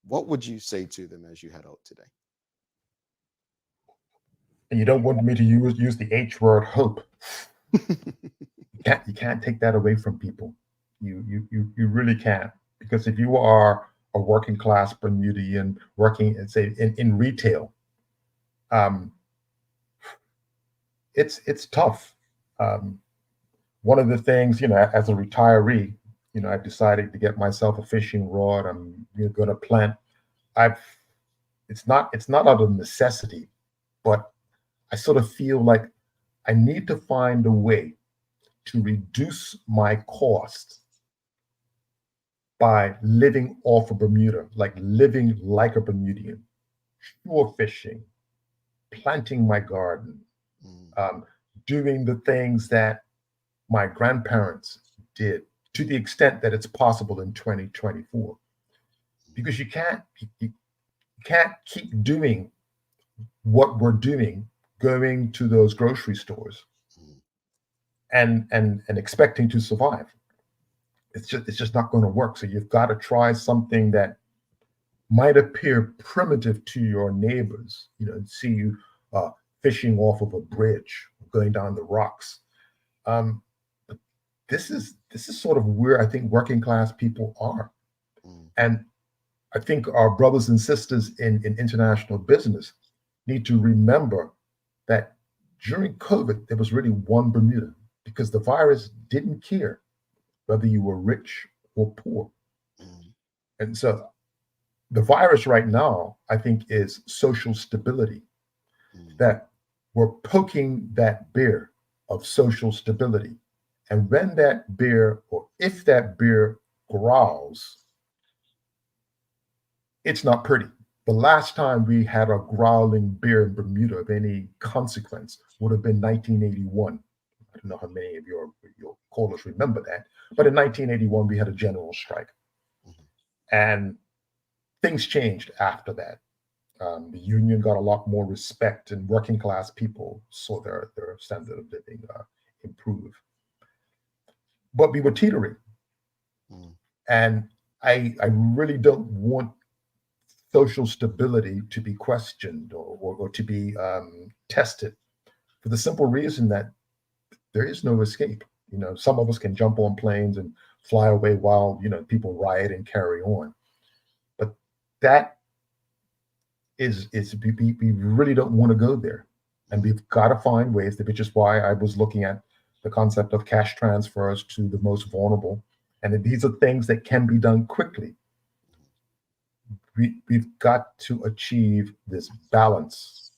What would you say to them as you head out today? And you don't want me to use the H word, hope. You can't take that away from people. You really can't, because if you are a working class Bermudian working, say, in retail, it's tough. One of the things, as a retiree, I decided to get myself a fishing rod. I'm going to plant. It's not out of necessity, but I sort of feel like I need to find a way to reduce my cost by living off of Bermuda, like living like a Bermudian, shore fishing, planting my garden, doing the things that my grandparents did, to the extent that it's possible in 2024. Because you can't keep doing what we're doing, going to those grocery stores and expecting to survive. It's just not going to work. So you've got to try something that might appear primitive to your neighbors, see you fishing off of a bridge, going down the rocks. But this is sort of where I think working class people are. And I think our brothers and sisters in international business need to remember that during COVID, there was really one Bermuda, because the virus didn't care whether you were rich or poor. And so the virus right now, I think, is social stability, that we're poking that bear of social stability. And when that bear, or if that bear growls, it's not pretty. The last time we had a growling bear in Bermuda of any consequence would have been 1981. I don't know how many of your callers remember that, but in 1981 we had a general strike, and things changed after that. The union got a lot more respect, and working class people saw their standard of living improve. But we were teetering, and I really don't want social stability to be questioned or to be tested, for the simple reason that there is no escape. Some of us can jump on planes and fly away while people riot and carry on, but that is we really don't want to go there, and we've got to find ways which is why I was looking at the concept of cash transfers to the most vulnerable, and these are things that can be done quickly. We've got to achieve this balance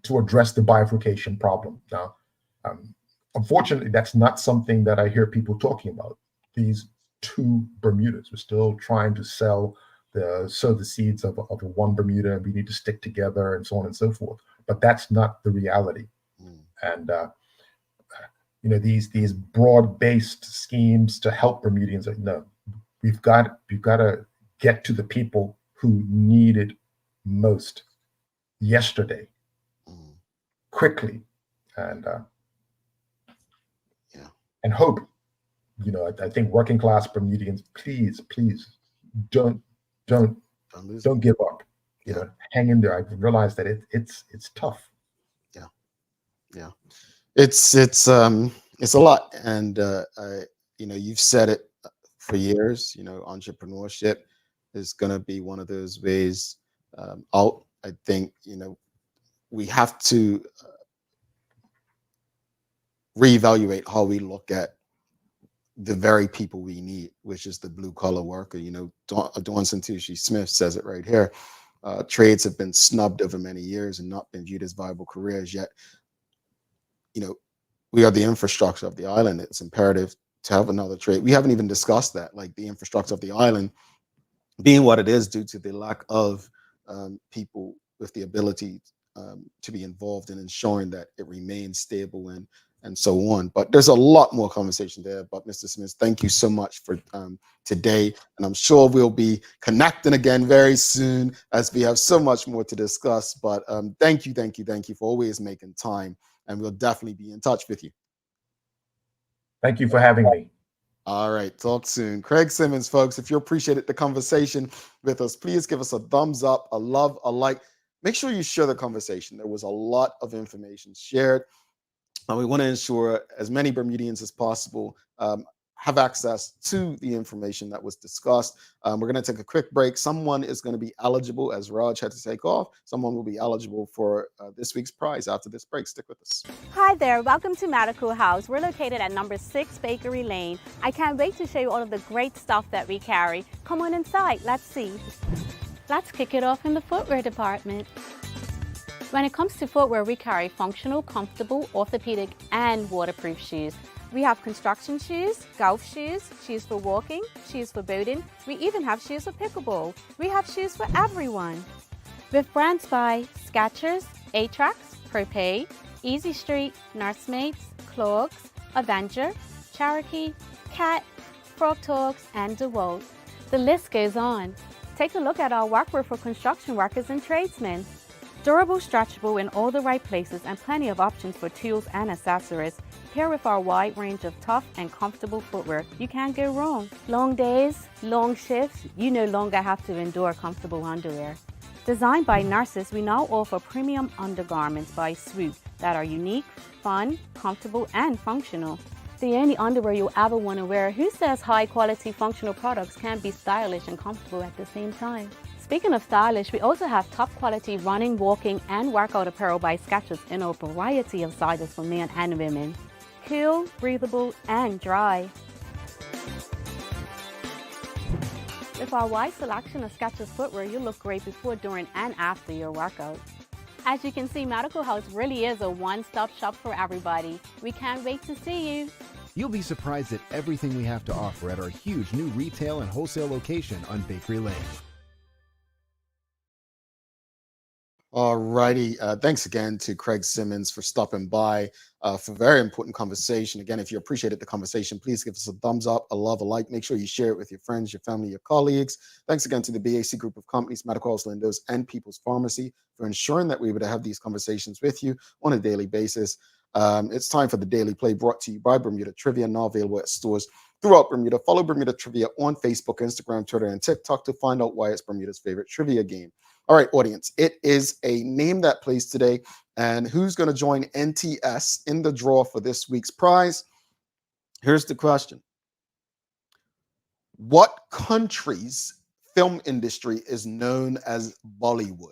to address the bifurcation problem. Now, unfortunately, that's not something that I hear people talking about. These two Bermudas, we're still trying to sow the seeds of one Bermuda, and we need to stick together and so on and so forth. But that's not the reality. And these broad-based schemes to help Bermudians, no, we've got to get to the people who need it most yesterday, quickly, and hope. I think working class Bermudians, please don't give up. Hang in there. I realize that it's tough. Yeah. It's a lot, and you've said it for years. Entrepreneurship is going to be one of those ways out. I think we have to reevaluate how we look at the very people we need, which is the blue collar worker. Dawn Santucci Smith says it right here. Trades have been snubbed over many years and not been viewed as viable careers, yet we are the infrastructure of the island. It's imperative to have another trade. We haven't even discussed that, like the infrastructure of the island being what it is due to the lack of people with the ability to be involved in ensuring that it remains stable and so on. But there's a lot more conversation there. But Mr. Simmons, thank you so much for today. And I'm sure we'll be connecting again very soon, as we have so much more to discuss. But thank you for always making time. And we'll definitely be in touch with you. Thank you for having me. All right, talk soon. Craig Simmons, folks, if you appreciated the conversation with us, please give us a thumbs up, a love, a like. Make sure you share the conversation. There was a lot of information shared. And we want to ensure as many Bermudians as possible have access to the information that was discussed. We're going to take a quick break. Someone is going to be eligible, as Raj had to take off. Someone will be eligible for this week's prize after this break. Stick with us. Hi there. Welcome to Medical House. We're located at number 6 Bakery Lane. I can't wait to show you all of the great stuff that we carry. Come on inside. Let's see. Let's kick it off in the footwear department. When it comes to footwear, we carry functional, comfortable, orthopedic, and waterproof shoes. We have construction shoes, golf shoes, shoes for walking, shoes for boating. We even have shoes for pickleball. We have shoes for everyone. With brands by Skechers, Atrax, Propay, Easy Street, Nursemates, Clogs, Avenger, Cherokee, Cat, Frog Talks, and DeWalt. The list goes on. Take a look at our workwear for construction workers and tradesmen. Durable, stretchable in all the right places, and plenty of options for tools and accessories. Paired with our wide range of tough and comfortable footwear, you can't go wrong. Long days, long shifts, you no longer have to endure comfortable underwear. Designed by nurses, we now offer premium undergarments by Swoop that are unique, fun, comfortable, and functional. The only underwear you'll ever want to wear. Who says high-quality functional products can't be stylish and comfortable at the same time? Speaking of stylish, we also have top-quality running, walking, and workout apparel by Skechers in a variety of sizes for men and women. Cool, breathable, and dry. With our wide selection of Skechers footwear, you'll look great before, during, and after your workout. As you can see, Medical House really is a one-stop shop for everybody. We can't wait to see you. You'll be surprised at everything we have to offer at our huge new retail and wholesale location on Bakery Lane. All righty. Thanks again to Craig Simmons for stopping by for a very important conversation. Again, if you appreciated the conversation, please give us a thumbs up, a love, a like. Make sure you share it with your friends, your family, your colleagues. Thanks again to the BAC group of companies, Medical House Lindos, and People's Pharmacy for ensuring that we would have these conversations with you on a daily basis. It's time for the Daily Play, brought to you by Bermuda Trivia, now available at stores throughout Bermuda. Follow Bermuda Trivia on Facebook, Instagram, Twitter, and TikTok to find out why it's Bermuda's favorite trivia game. All right, audience, it is a name that plays today. And who's going to join NTS in the draw for this week's prize? Here's the question. What country's film industry is known as Bollywood?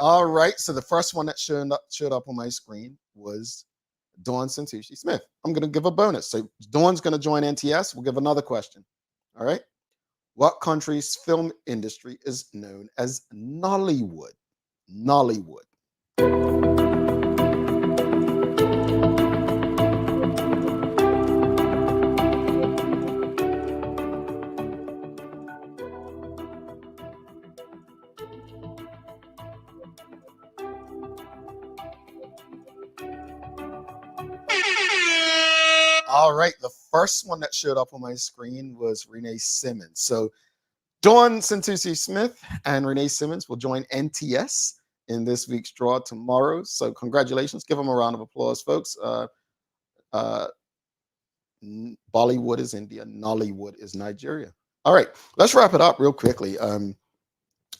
All right, so the first one that showed up on my screen was Dawn Santucci Smith. I'm going to give a bonus. So Dawn's going to join NTS. We'll give another question. All right. What country's film industry is known as Nollywood? Nollywood. All right, the first one that showed up on my screen was Renee Simmons. So Dawn Santucci Smith and Renee Simmons will join NTS in this week's draw tomorrow. So congratulations. Give them a round of applause, folks. Bollywood is India. Nollywood is Nigeria. All right, let's wrap it up real quickly.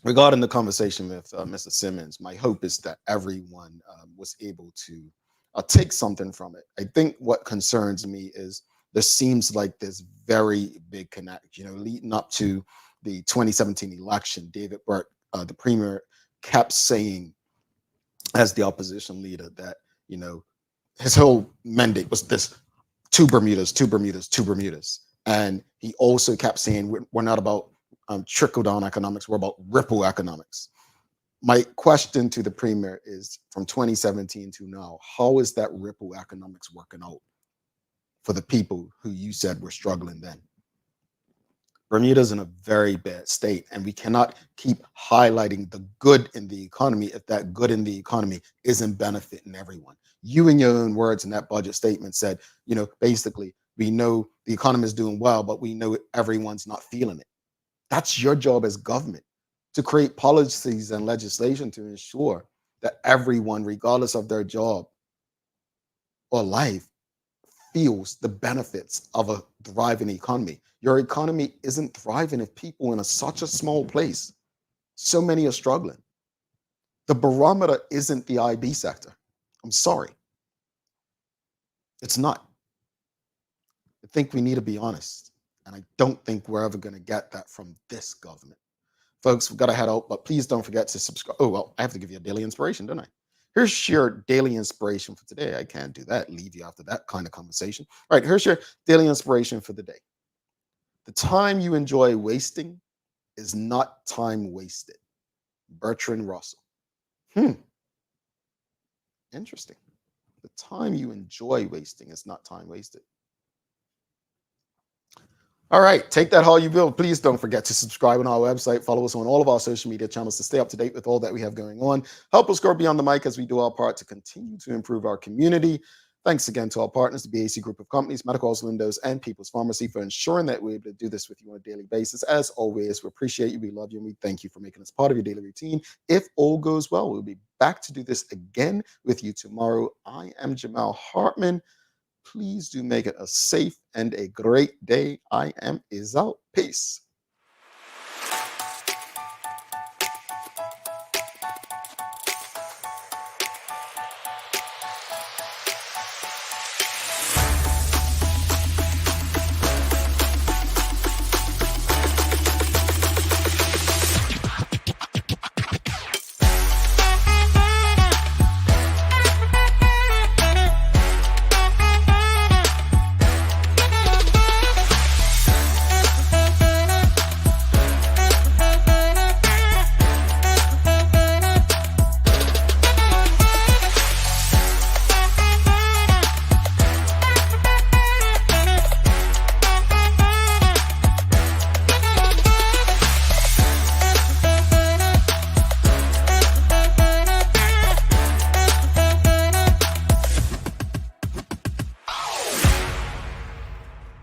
Regarding the conversation with Mr. Simmons, my hope is that everyone was able to take something from it. I think what concerns me is there seems like this very big connect. Leading up to the 2017 election, David Burke, the premier, kept saying, as the opposition leader, that his whole mandate was this: two Bermudas, two Bermudas, two Bermudas. And he also kept saying, we're not about trickle-down economics, we're about ripple economics. My question to the premier is, from 2017 to now, how is that ripple economics working out for the people who you said were struggling then? Bermuda's in a very bad state, and we cannot keep highlighting the good in the economy if that good in the economy isn't benefiting everyone. You, in your own words in that budget statement, said, basically, we know the economy is doing well, but we know everyone's not feeling it. That's your job as government, to create policies and legislation to ensure that everyone, regardless of their job or life, feels the benefits of a thriving economy. Your economy isn't thriving if people in such a small place, so many are struggling. The barometer isn't the IB sector. I'm sorry. It's not. I think we need to be honest. And I don't think we're ever going to get that from this government. Folks, we've got to head out, but please don't forget to subscribe. Oh, well, I have to give you a daily inspiration, don't I? Here's your daily inspiration for today. I can't do that, leave you after that kind of conversation. All right, here's your daily inspiration for the day. The time you enjoy wasting is not time wasted. Bertrand Russell. Interesting. The time you enjoy wasting is not time wasted. All right, take that how you will. Please don't forget to subscribe on our website. Follow us on all of our social media channels to stay up to date with all that we have going on. Help us grow beyond the mic as we do our part to continue to improve our community. Thanks again to our partners, the BAC group of companies, Medical House Lindos, and People's Pharmacy, for ensuring that we're able to do this with you on a daily basis. As always, we appreciate you, we love you, and we thank you for making us part of your daily routine. If all goes well, we'll be back to do this again with you tomorrow. I am Jamal Hartman. Please do make it a safe and a great day. I am out. Peace.